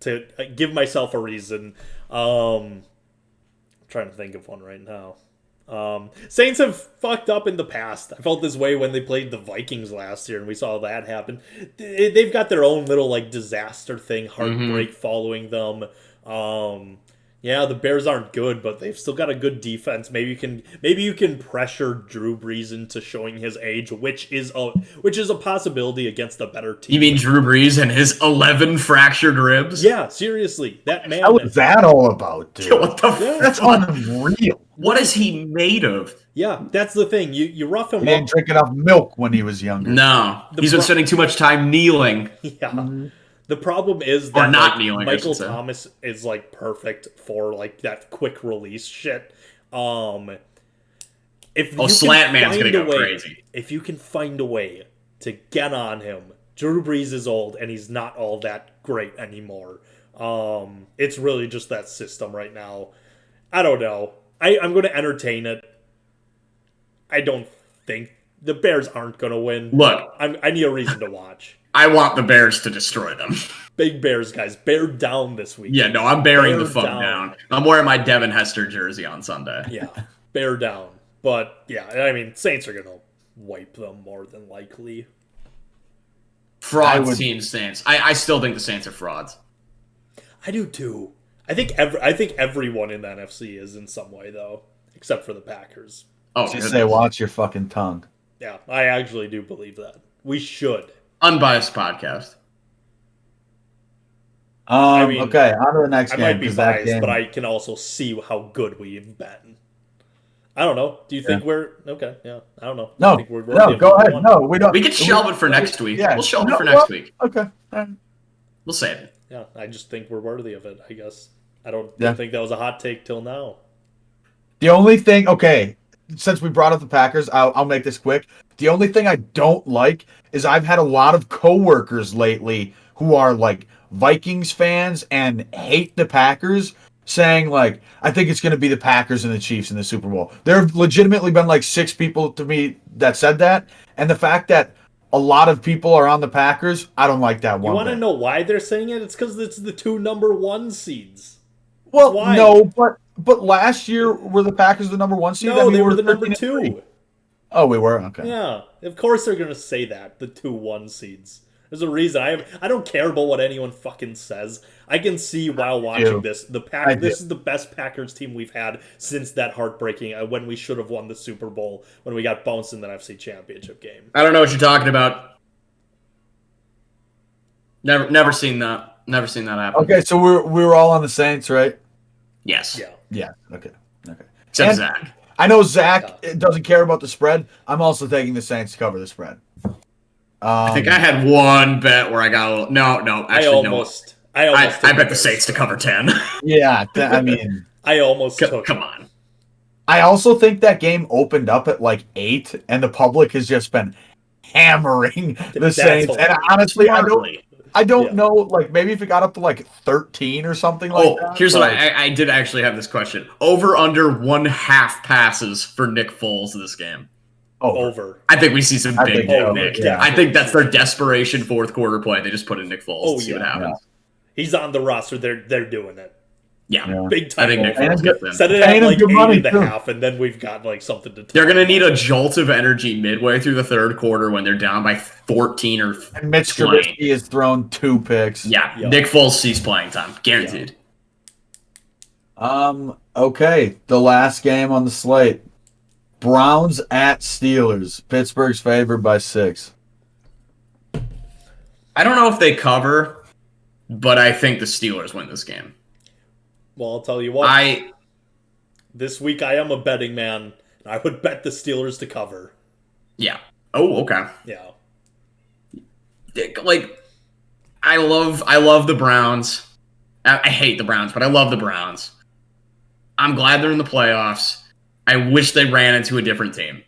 to give myself a reason, I'm trying to think of one right now. Saints have fucked up in the past. I felt this way when they played the Vikings last year and we saw that happen. They've got their own little disaster thing, heartbreak following them. Yeah, the Bears aren't good, but they've still got a good defense. Maybe you can pressure Drew Brees into showing his age, which is a possibility against a better team. You mean Drew Brees and his 11 fractured ribs? Yeah, seriously, that man. What was that all about, dude? What the fuck? That's unreal. What is he made of? Yeah, that's the thing. You rough him He didn't up. drink enough milk when he was younger. No. He's been spending too much time kneeling. Yeah. The problem is Or that not kneeling, I Michael should say. Thomas is perfect for that quick release shit. If you Slant can Man's find gonna a go way- crazy. If you can find a way to get on him, Drew Brees is old and he's not all that great anymore. It's really just that system right now. I don't know. I'm going to entertain it. I don't think the Bears aren't going to win. Look, I need a reason to watch. I want the Bears to destroy them. Big Bears, guys. Bear down this week. Yeah, no, I'm bearing the Bear fuck down. I'm wearing my Devin Hester jersey on Sunday. Yeah, bear down. But, yeah, I mean, Saints are going to wipe them more than likely. Fraud team Saints. I still think the Saints are frauds. I do, too. I think everyone in the NFC is in some way, though, except for the Packers. Oh, Just say, watch your fucking tongue. Yeah, I actually do believe that. We should. Unbiased podcast. I mean, Okay, on to the next I game. might be 'cause that biased, game- but I can also see how good we've been. I don't know. Do you think we're okay? Yeah, I don't know. I No, think we're no, go ahead. No, we don't. We could shelve it for next week. Yeah. We'll shelve it No, for next well, week. Okay. All right. We'll save it. Yeah, I just think we're worthy of it, I guess. I don't Yeah. think that was a hot take till now. The only thing, okay, since we brought up the Packers, I'll make this quick. The only thing I don't like is I've had a lot of coworkers lately who are like Vikings fans and hate the Packers, saying like, I think it's going to be the Packers and the Chiefs in the Super Bowl. There have legitimately been like 6 people to me that said that, and the fact that a lot of people are on the Packers, I don't like that one. You want to bit. know why they're saying it? It's because it's the 2 number 1 seeds. Well, why? no, but last year were the Packers the number 1 seed? No, they were the number 13-3. 2. Oh, we were? Okay. Yeah, of course they're gonna say that, the 2-1 seeds. There's a reason. I don't care about what anyone fucking says. I can see while watching this, this is the best Packers team we've had since that heartbreaking when we should have won the Super Bowl when we got bounced in the NFC Championship game. I don't know what you're talking about. Never seen that. Never seen that happen. Okay, so we were all on the Saints, right? Yes. Yeah. Yeah. Okay. Except And Zach. I know Zach doesn't care about the spread. I'm also taking the Saints to cover the spread. I think I had one bet where I got a little. No. Actually, I bet the Saints to cover 10. Yeah, I mean, I almost took Come on. I also think that game opened up at like 8, and the public has just been hammering the Saints. And honestly, I don't know. Like maybe if it got up to like 13 or something like that. Here's what I did actually have this question: over under 1/2 passes for Nick Foles this game. Over. I think we see some big Nick. Yeah. I think that's their desperation fourth quarter play. They just put in Nick Foles to see what happens. He's on the roster. They're doing it. Yeah. Big time. I think Nick Foles gets in. Set it at like 8.5, and then we've got like something to talk They're going to need a jolt of energy midway through the third quarter when they're down by 14 or 20. And Mitch Trubisky has thrown 2 picks. Yeah. Nick Foles sees playing time. Guaranteed. Okay. The last game on the slate. Browns at Steelers. Pittsburgh's favored by 6. I don't know if they cover, but I think the Steelers win this game. Well, I'll tell you what. This week I am a betting man. I would bet the Steelers to cover. Yeah. Oh, okay. Yeah. Like, I love the Browns. I hate the Browns, but I love the Browns. I'm glad they're in the playoffs. I wish they ran into a different team.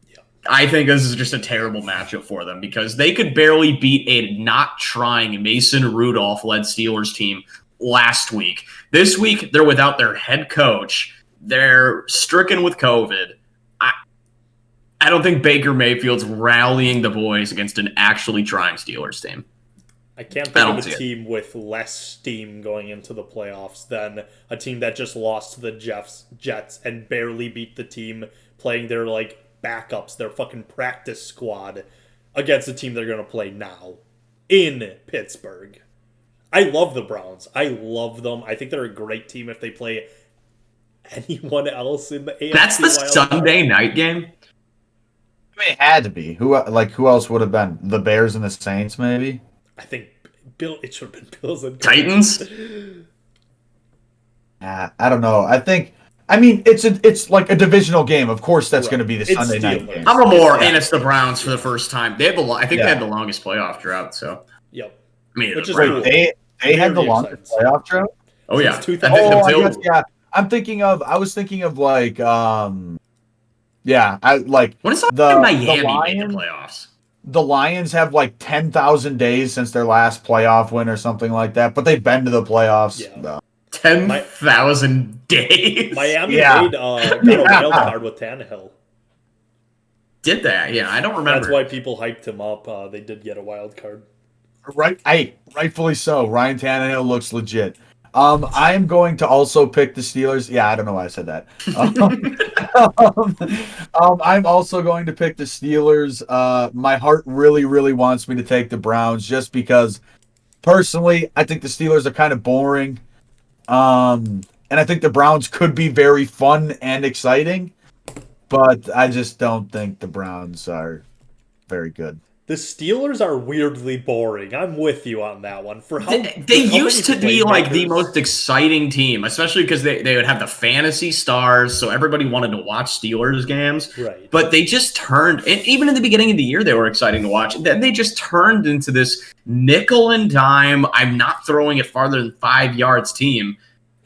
Yeah. I think this is just a terrible matchup for them because they could barely beat a not trying Mason Rudolph-led Steelers team last week. This week, they're without their head coach. They're stricken with COVID. I don't think Baker Mayfield's rallying the boys against an actually trying Steelers team. I can't think of a team with less steam going into the playoffs than a team that just lost to the Jets and barely beat the team playing their like backups, their fucking practice squad against a team they're going to play now in Pittsburgh. I love the Browns. I love them. I think they're a great team if they play anyone else in the AFC. That's the Sunday night game? I mean, it had to be. Who else would have been? The Bears and the Saints, maybe? I think it should have been Bills and Titans. I don't know. It's like a divisional game. Of course, that's going to be the Sunday night game. I'm and it's the Browns for the first time. They had they had the longest playoff drought. So yep. I mean, cool. They had the longest playoff drought. Oh yeah. I guess, I was thinking of like when is the Miami made the playoffs? The Lions have like 10,000 days since their last playoff win or something like that, but they've been to the playoffs. Yeah. 10,000 days. Miami got a wild card with Tannehill. Did that? Yeah, I don't remember. That's why people hyped him up. They did get a wild card. Right, rightfully so. Ryan Tannehill looks legit. I am going to also pick the Steelers. Yeah, I don't know why I said that. I'm also going to pick the Steelers. My heart really, really wants me to take the Browns just because, personally, I think the Steelers are kind of boring. And I think the Browns could be very fun and exciting, but I just don't think the Browns are very good. The Steelers are weirdly boring. I'm with you on that one. For how They used to be like the playmakers- most exciting team, especially because they would have the fantasy stars, so everybody wanted to watch Steelers games. Right. But they just turned, and even in the beginning of the year, they were exciting to watch. Then they just turned into this nickel and dime, I'm not throwing it farther than 5 yards team.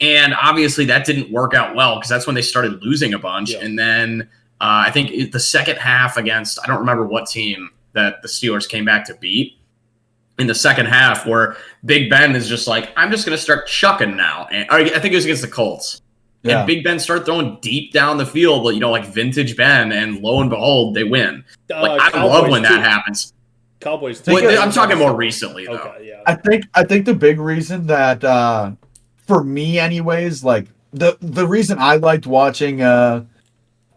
And obviously that didn't work out well because that's when they started losing a bunch. Yeah. And then I think the second half against, I don't remember what team that the Steelers came back to beat in the second half, where Big Ben is just like, I'm just going to start chucking now. And I think it was against the Colts. Yeah. And Big Ben started throwing deep down the field, like vintage Ben, and lo and behold, they win. I love when that happens. Cowboys. Well, I'm talking more recently, though. Okay, yeah. I think the big reason that for me anyways, like the reason I liked watching the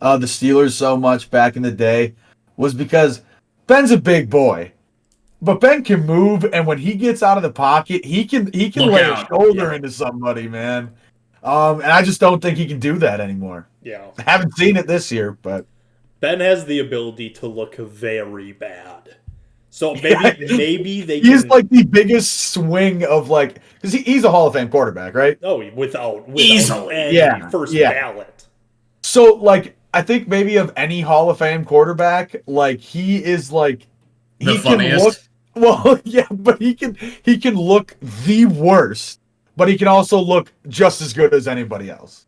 Steelers so much back in the day was because Ben's a big boy. But Ben can move, and when he gets out of the pocket, he can Look lay out. a shoulder Yeah. into somebody, man. And I just don't think he can do that anymore. Yeah. I haven't seen it this year, but Ben has the ability to look very bad. So Yeah. maybe they he's can, like the biggest swing of like because he's a Hall of Fame quarterback, right? without Easily. any Yeah, first yeah. ballot. So like I think maybe of any Hall of Fame quarterback, like he is like The he funniest. can look well, yeah, but he can look the worst, but he can also look just as good as anybody else.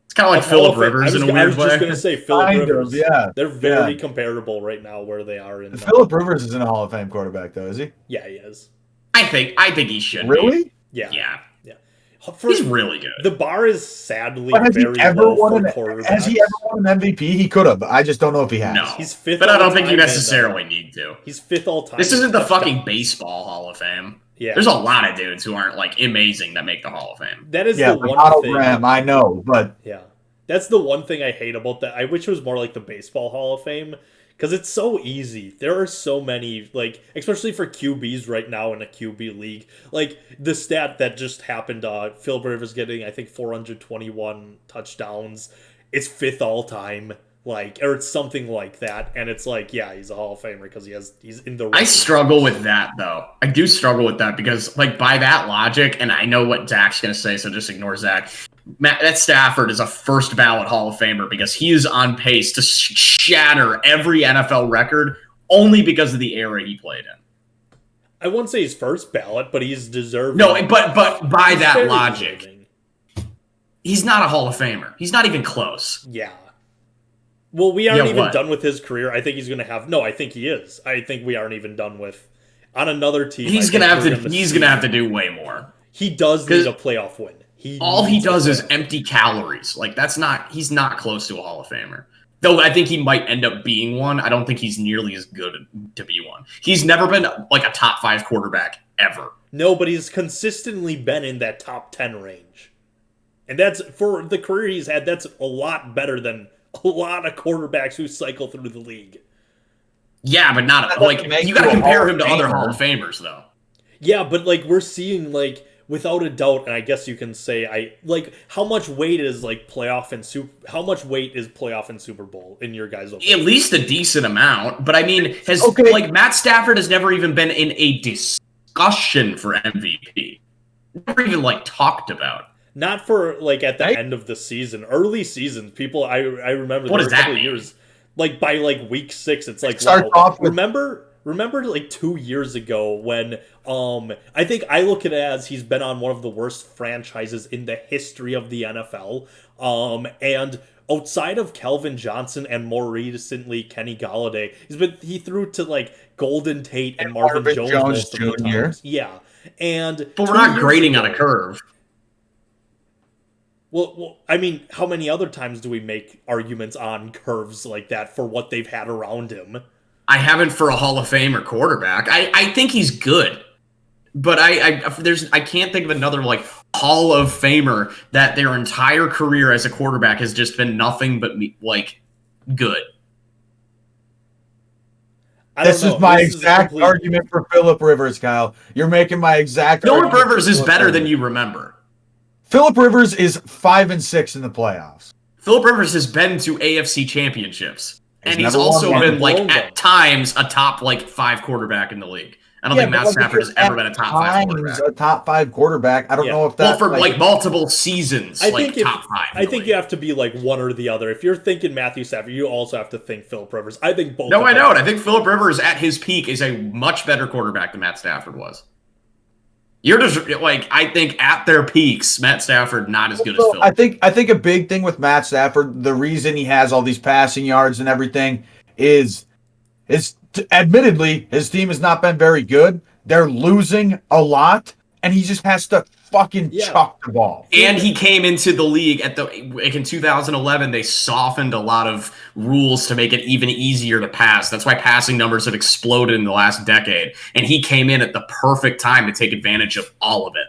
It's kind of like Hall of Philip Fame- Rivers in a I weird was just way. going to say Philip Kind of, Rivers. yeah. They're very Yeah. comparable right now where they are in. Philip Rivers isn't a Hall of Fame quarterback though, is he? Yeah, he is. I think he should be. Really? Yeah. Yeah. For, He's really good. the bar is sadly But has he very ever low won for an quarterbacks. has he ever won an MVP? He could have. I just don't know if he has. No. He's fifth But I don't think all-time you in, necessarily need to. He's fifth all time. This isn't the fucking touchdowns. baseball Hall of Fame. Yeah. There's a lot of dudes who aren't like amazing that make the Hall of Fame. That is Yeah, the like one Otto thing. Graham, I know, but Yeah. That's the one thing I hate about that. I wish it was more like the baseball Hall of Fame because it's so easy. There are so many, like, especially for QBs right now in a QB league. Like, the stat that just happened, Phil Rivers getting, I think, 421 touchdowns. It's fifth all time. Like, or it's something like that. And it's like, yeah, he's a Hall of Famer because he's in the I struggle with that though. I do struggle with that because, like, by that logic, and I know what Zach's gonna say, so just ignore Zach. Matt Stafford is a first ballot Hall of Famer because he is on pace to shatter every NFL record only because of the era he played in. I won't say he's first ballot, but he's deserving. No, but by He's that very logic, deserving. he's not a Hall of Famer. He's not even close. Yeah. Well, we aren't Yeah, even what? done with his career. I think he's going to have. No, I think he is. I think we aren't even done with. On another team, He's I gonna think have we're to. gonna He's see- gbe to do way more. He does 'Cause need a playoff win. All he needs a does is playoff- empty calories. Like that's not. He's not close to a Hall of Famer. Though I think he might end up being one. I don't think he's nearly as good to be one. He's never been like a top 5 quarterback ever. No, but he's consistently been in that top 10 range, and that's for the career he's had. That's a lot better than a lot of quarterbacks who cycle through the league. Yeah, but not That like doesn't make you got to you a compare Hall him to of other Famer. Hall of Famers though. Yeah, but like we're seeing like without a doubt, and I guess you can say how much weight is like playoff and how much weight is playoff and Super Bowl in your guys' opinion? At least a decent amount. But I mean, Okay. like Matt Stafford has never even been in a discussion for MVP. Never even like talked about. Not for like at the Right? end of the season, early seasons. People, I remember What there does were a couple that of mean? years, like by like week 6, it's like Starts wow. off with- Remember like 2 years ago when I think I look at it as he's been on one of the worst franchises in the history of the NFL, and outside of Calvin Johnson and more recently Kenny Galladay, he threw to like Golden Tate and Marvin Jones most of the Jr. times. Yeah, and But 2 we're not years grading on ago- a curve. Well, I mean, how many other times do we make arguments on curves like that for what they've had around him? I haven't for a Hall of Fame or quarterback. I think he's good, but I can't think of another like Hall of Famer that their entire career as a quarterback has just been nothing but like good. I don't this know. is my This is a exact complete- argument for Philip Rivers, Kyle. You're making my exact Philip argument Rivers for is Phillip better Rivers. than you remember. Philip Rivers is 5-6 in the playoffs. Philip Rivers has been to AFC championships. And he's never won also one. been, like, Blown them. at times, a top, like, 5 quarterback in the league. I don't think but, Matt like, Stafford has ever been a top 5 quarterback. A top 5 quarterback. I don't Yeah. know if Well, that's for like multiple seasons, I like think top 5. I think you have to be like one or the other. If you're thinking Matthew Stafford, you also have to think Philip Rivers. I think both. No, of I them. don't. I think Philip Rivers at his peak is a much better quarterback than Matt Stafford was. You're just like, I think at their peaks, Matt Stafford not as good as Philip. I think a big thing with Matt Stafford, the reason he has all these passing yards and everything is admittedly his team has not been very good. They're losing a lot, and he just has to fucking chuck the ball. And he came into the league in 2011. They softened a lot of rules to make it even easier to pass. That's why passing numbers have exploded in the last decade. And he came in at the perfect time to take advantage of all of it.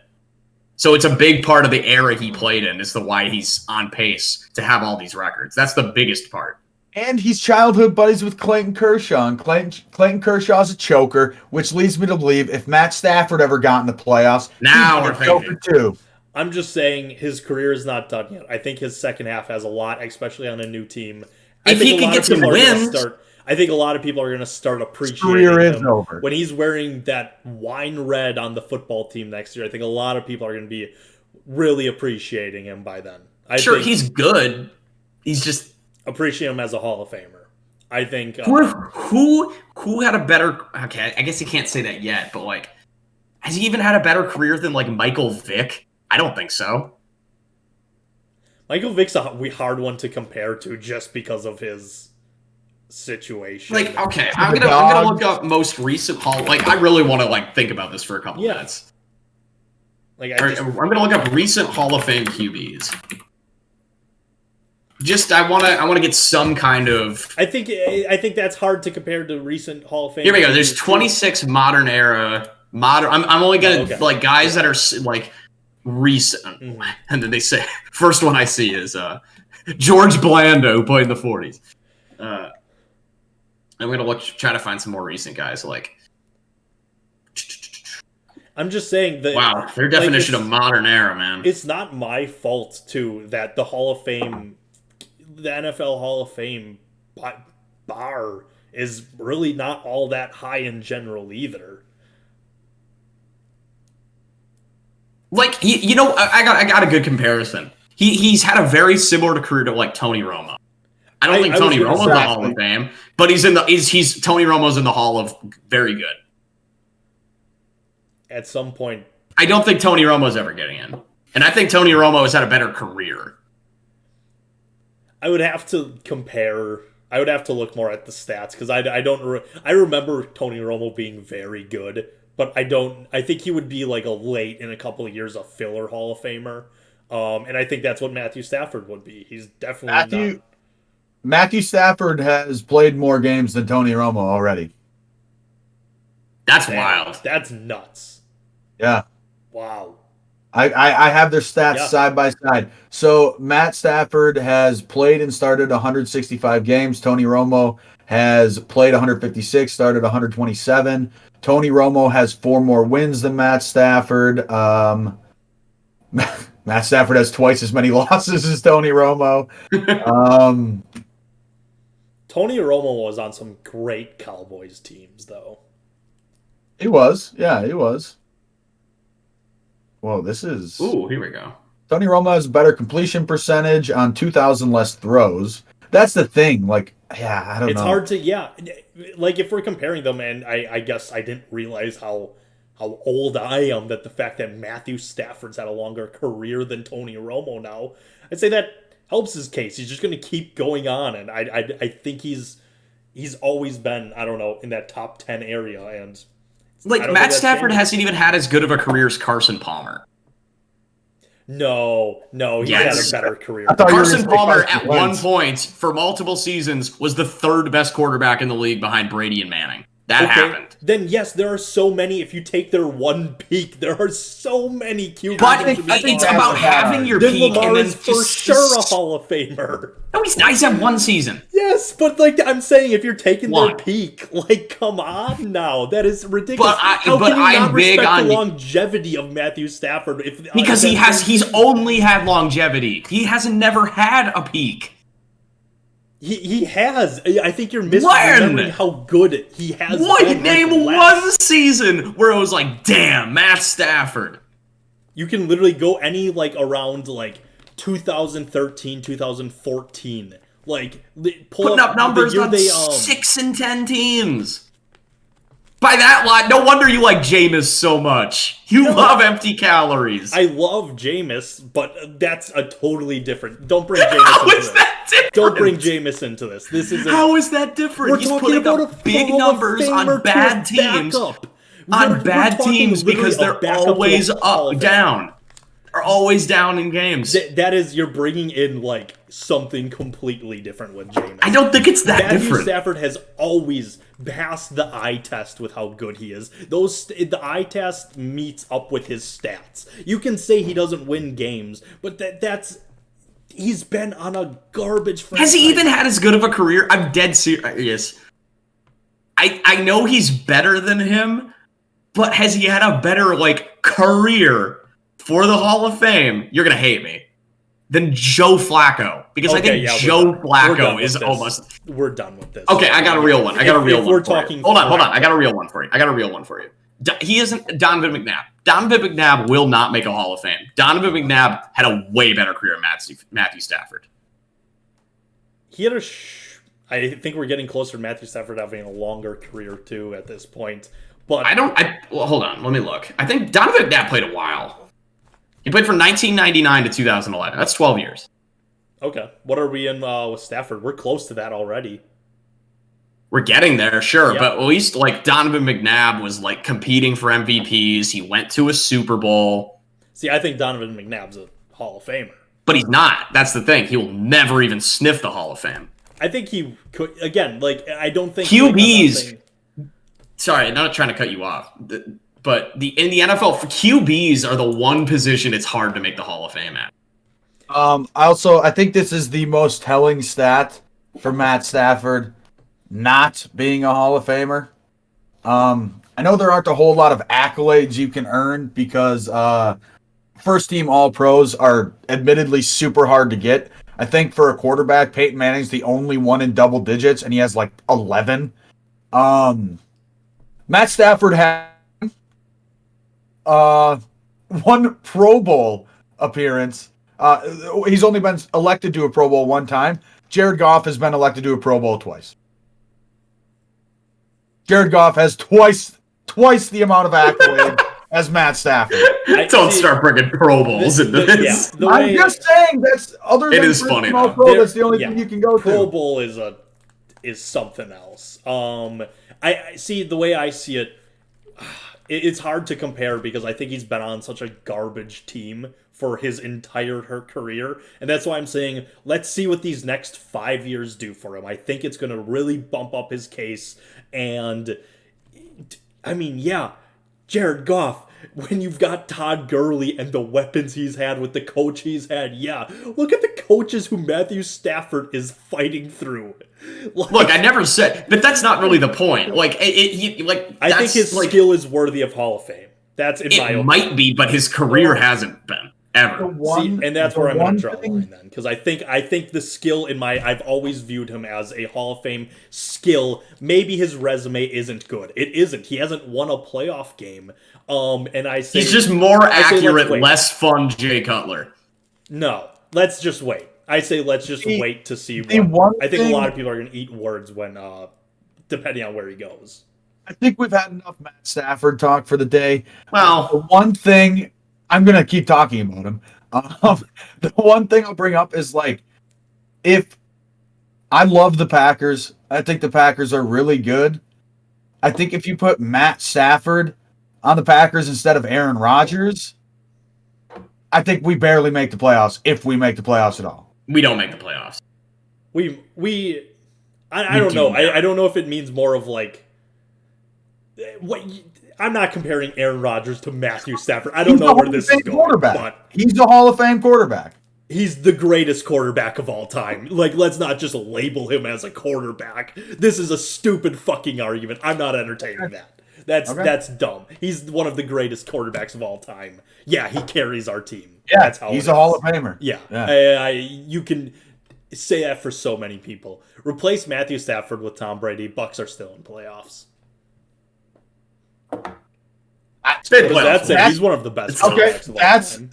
So it's a big part of the era he played in. Is why he's on pace to have all these records. That's the biggest part. And he's childhood buddies with Clayton Kershaw. And Clayton Kershaw's a choker, which leads me to believe if Matt Stafford ever got in the playoffs, now he'd we're be a choker too. I'm just saying his career is not done yet. I think his second half has a lot, especially on a new team. If he can get some wins, I think a lot of people are going to start appreciating career is him over. when he's wearing that wine red on the football team next year. I think a lot of people are going to be really appreciating him by then. Sure, he's good. He's just appreciate him as a Hall of Famer. I think who had a better. Okay, I guess you can't say that yet, but like, has he even had a better career than like Michael Vick? I don't think so. Michael Vick's a hard one to compare to just because of his situation. Like, okay, I'm gonna look up most recent Hall. Like, I really want to like think about this for a couple minutes. Like, I'm gonna look up recent Hall of Fame QBs. Just I want to get some kind of. I think that's hard to compare to recent Hall of Fame. Here we go. There's 26 modern era. I'm only gonna like guys that are like recent, and then they say first one I see is George Blando, who played in the 40s. I'm gonna try to find some more recent guys. Like, I'm just saying that. Wow, their definition of modern era, man. It's not my fault too that the Hall of Fame, the NFL Hall of Fame bar is really not all that high in general either. Like, I got a good comparison. He's had a very similar career to like Tony Romo. I don't think Tony Romo's in the Hall of Fame, but Tony Romo's in the Hall of very good. At some point, I don't think Tony Romo's ever getting in, and I think Tony Romo has had a better career. I would have to compare. I would have to look more at the stats because I remember Tony Romo being very good, but I think he would be like a late in a couple of years a filler Hall of Famer, and I think that's what Matthew Stafford would be. He's definitely not. Matthew Stafford has played more games than Tony Romo already. That's wild. That's nuts. Yeah. Wow. I have their stats side by side. So Matt Stafford has played and started 165 games. Tony Romo has played 156, started 127. Tony Romo has 4 more wins than Matt Stafford. Matt Stafford has twice as many losses as Tony Romo. Tony Romo was on some great Cowboys teams, though. He was. Yeah, he was. Whoa, this is... Ooh, here we go. Tony Romo has a better completion percentage on 2,000 less throws. That's the thing. Like, yeah, I don't know. It's hard to, like, if we're comparing them, and I guess I didn't realize how old I am, that the fact that Matthew Stafford's had a longer career than Tony Romo now, I'd say that helps his case. He's just going to keep going on, and I think he's always been, I don't know, in that top 10 area, and... Like, Matt Stafford hasn't even had as good of a career as Carson Palmer. No, he had a better career. Carson Palmer, at one point, for multiple seasons, was the 3rd best quarterback in the league behind Brady and Manning. That happened. Then, yes, there are so many. If you take their one peak, there are so many QBs. But it's about having your peak. Lamar and then is for sure a Hall of Famer. No, he's nice at one season. Yes, but like I'm saying, if you're taking their peak, like come on now, that is ridiculous. How can you not respect the longevity of Matthew Stafford? Because he's only had longevity. He hasn't never had a peak. He has. I think you're When? misremembering how good he has. What? been Name with last- one season where it was like, damn, Matt Stafford. You can literally go any like around like 2013, 2014. Like pull Putting up the numbers year on they 6 and 10 teams. By that line, no wonder you like Jameis so much. You love empty calories. I love Jameis, but that's a totally different. Don't bring Jameis How into is this. that different? Don't bring Jameis into this. This is How is that different? we're He's talking putting about up a big Hall of numbers on Famer to bad a teams. backup. On We're bad talking teams literally because a they're backup to a always Hall of up, Famer. down. They're always down in games. That is, you're bringing in like something completely different with Jameis. I don't think it's that Matthew different. Stafford has always passed the eye test with how good he is. The eye test meets up with his stats. You can say he doesn't win games, but that's he's been on a garbage franchise. Has he even had as good of a career? I'm dead serious. I know he's better than him, but has he had a better like career for the Hall of Fame? You're gonna hate me. Than Joe Flacco, because I think Joe Flacco is almost. We're done with this. Okay, I got a real one. I got a real one. We're talking. Hold on. I got a real one for you. He isn't Donovan McNabb. Donovan McNabb will not make a Hall of Fame. Donovan McNabb had a way better career than Matthew Stafford. He had I think we're getting closer to Matthew Stafford having a longer career too at this point. But well, hold on. Let me look. I think Donovan McNabb played a while. He played from 1999 to 2011. That's 12 years. Okay. What are we in with Stafford? We're close to that already. We're getting there, sure, Yeah. but at least like Donovan McNabb was like competing for MVPs. He went to a Super Bowl. See, I think Donovan McNabb's a Hall of Famer. But he's not. That's the thing. He will never even sniff the Hall of Fame. I think he could, again, like, I don't think... QBs... Sorry, I'm not trying to cut you off. But in the NFL, QBs are the one position it's hard to make the Hall of Fame at. I think this is the most telling stat for Matt Stafford not being a Hall of Famer. I know there aren't a whole lot of accolades you can earn because first team All Pros are admittedly super hard to get. I think for a quarterback, Peyton Manning's the only one in double digits, and he has like 11. Matt Stafford had one Pro Bowl appearance. He's only been elected to a Pro Bowl one time. Jared Goff has been elected to a Pro Bowl twice. Jared Goff has twice the amount of accolades as Matt Stafford. Don't start bringing Pro Bowls into this. Yeah, I'm just saying that's other than it is funny. Pro, that's the only thing you can go Pro to. Bowl is something else. I see the way I see it. It's hard to compare because I think he's been on such a garbage team for his entire career. And that's why I'm saying, let's see what these next 5 years do for him. I think it's going to really bump up his case. And, I mean, yeah, Jared Goff, when you've got Todd Gurley and the weapons he's had with the coach he's had, yeah, look at the coaches who Matthew Stafford is fighting through. Look, I never said, but that's not really the point. Like, I think his skill is worthy of Hall of Fame. That's in my opinion. It might be, but his career hasn't been ever. And that's where I'm going to draw the line then, because I think the skill I've always viewed him as a Hall of Fame skill. Maybe his resume isn't good. It isn't. He hasn't won a playoff game. And I say he's just more accurate, wait. less fun Jay Cutler. No, let's just wait. I say let's just wait to see. I think a lot of people are going to eat words when, depending on where he goes. I think we've had enough Matt Stafford talk for the day. Well, the one thing I'm going to keep talking about him. The one thing I'll bring up is like, if I love the Packers, I think the Packers are really good. I think if you put Matt Stafford on the Packers instead of Aaron Rodgers, I think we barely make the playoffs, if we make the playoffs at all. We don't make the playoffs. I don't know. I don't know if it means more of like, I'm not comparing Aaron Rodgers to Matthew Stafford. I don't know where this is going. But he's a Hall of Fame quarterback. He's the greatest quarterback of all time. Like, let's not just label him as a quarterback. This is a stupid fucking argument. I'm not entertaining that. That's dumb. He's one of the greatest quarterbacks of all time. Yeah, he carries our team. Yeah, that's how he's a Hall of Famer. Yeah. You can. say that for so many people. Replace Matthew Stafford with Tom Brady. Bucks are still in playoffs. That's it. He's one of the best. Okay,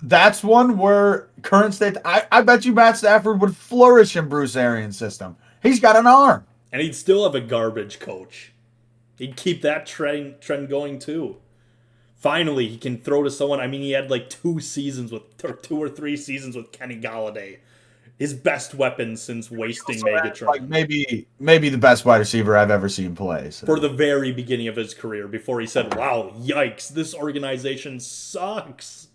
that's one where current state. I bet you Matt Stafford would flourish in Bruce Arians' system. He's got an arm, and he'd still have a garbage coach. He'd keep that trend going too. Finally, he can throw to someone. I mean, he had like 2 or 3 seasons with Kenny Galladay. His best weapon since wasting Megatron. Like maybe the best wide receiver I've ever seen play. So. For the very beginning of his career, before he said, wow, yikes, this organization sucks.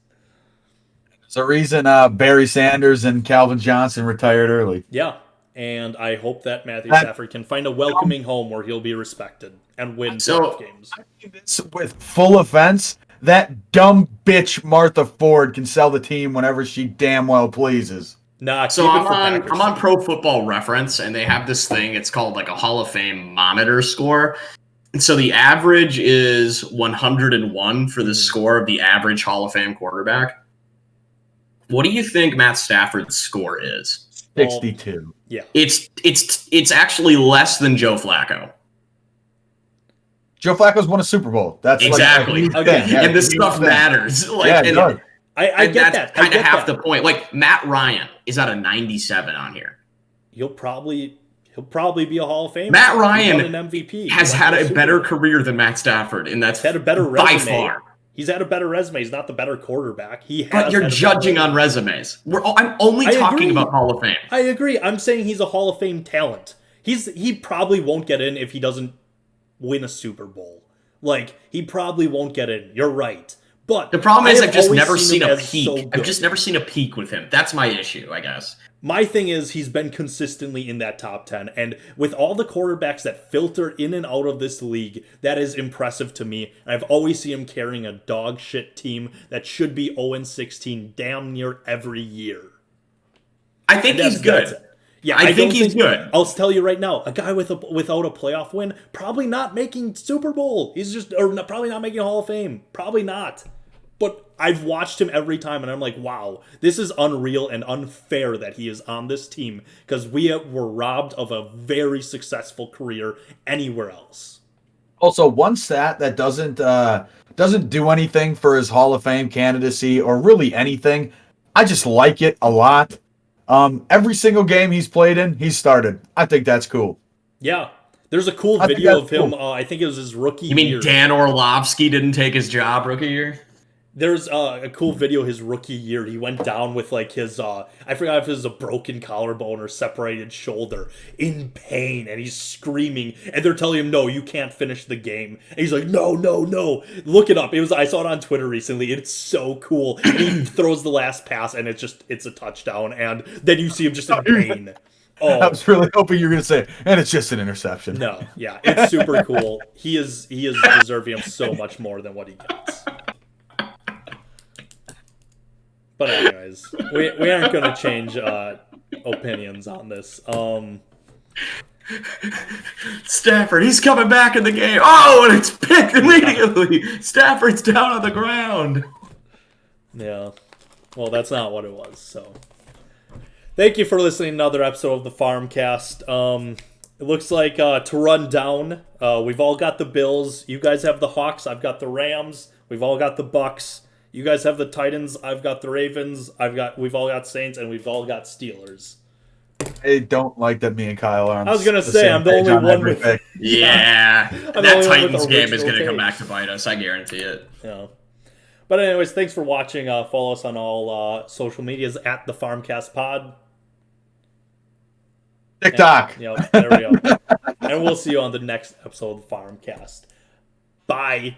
There's a reason Barry Sanders and Calvin Johnson retired early. Yeah, and I hope that Matthew Stafford can find a welcoming home where he'll be respected and win playoff games. I mean this with full offense. That dumb bitch Martha Ford can sell the team whenever she damn well pleases. Nah, so I'm on Pro Football Reference, and they have this thing. It's called like a Hall of Fame monitor score. And so the average is 101 for the score of the average Hall of Fame quarterback. What do you think Matt Stafford's score is? 62. Yeah, it's actually less than Joe Flacco. Joe Flacco's won a Super Bowl. That's exactly, like and this stuff matters. Like, yeah, I get that. Kind of half the point. Like Matt Ryan is at a 97 on here. He'll probably be a Hall of Famer. Matt Ryan an MVP. has had a better career than Matt Stafford, and that's had a better resume. By far. He's had a better resume. He's not the better quarterback. But you're judging on resumes. I'm only talking about Hall of Fame. I agree. I'm saying he's a Hall of Fame talent. He probably won't get in if he doesn't win a Super Bowl. Like, he probably won't get in. You're right. But the problem is I've just never seen a peak. I've just never seen a peak with him. That's my issue, I guess. My thing is he's been consistently in that top 10. And with all the quarterbacks that filter in and out of this league, that is impressive to me. And I've always seen him carrying a dog shit team that should be 0-16 damn near every year. I think he's good. Yeah, I think he's good. I'll tell you right now, a guy without a playoff win, probably not making Super Bowl. Probably not making Hall of Fame. Probably not. But I've watched him every time, and I'm like, wow, this is unreal and unfair that he is on this team because we were robbed of a very successful career anywhere else. Also, one stat that doesn't do anything for his Hall of Fame candidacy or really anything, I just like it a lot. Every single game he's played in, he's started. I think that's cool. Yeah. There's a cool video of him. I think it was his rookie year. You mean Dan Orlovsky didn't take his job rookie year? There's a cool video his rookie year. He went down with like his, I forgot if it was a broken collarbone or separated shoulder in pain. And he's screaming. And they're telling him, no, you can't finish the game. And he's like, no. Look it up. I saw it on Twitter recently. It's so cool. And he throws the last pass and it's a touchdown. And then you see him just in pain. Oh. I was really hoping you were going to say, and it's just an interception. No, yeah, it's super cool. He is deserving of so much more than what he gets. But anyways, we aren't going to change opinions on this. Stafford, he's coming back in the game. Oh, and it's picked immediately. Stafford's down on the ground. Yeah. Well, that's not what it was, so. Thank you for listening to another episode of the Farmcast. It looks like to run down, we've all got the Bills. You guys have the Hawks. I've got the Rams. We've all got the Bucks. You guys have the Titans. I've got the Ravens. We've all got Saints, and we've all got Steelers. I don't like that me and Kyle are on I was going to say, I'm the only one with... Yeah. That Titans game is going to come back to bite us. I guarantee it. Yeah. But anyways, thanks for watching. Follow us on all social medias at the Farmcast Pod. TikTok. There we go. And we'll see you on the next episode of the Farmcast. Bye.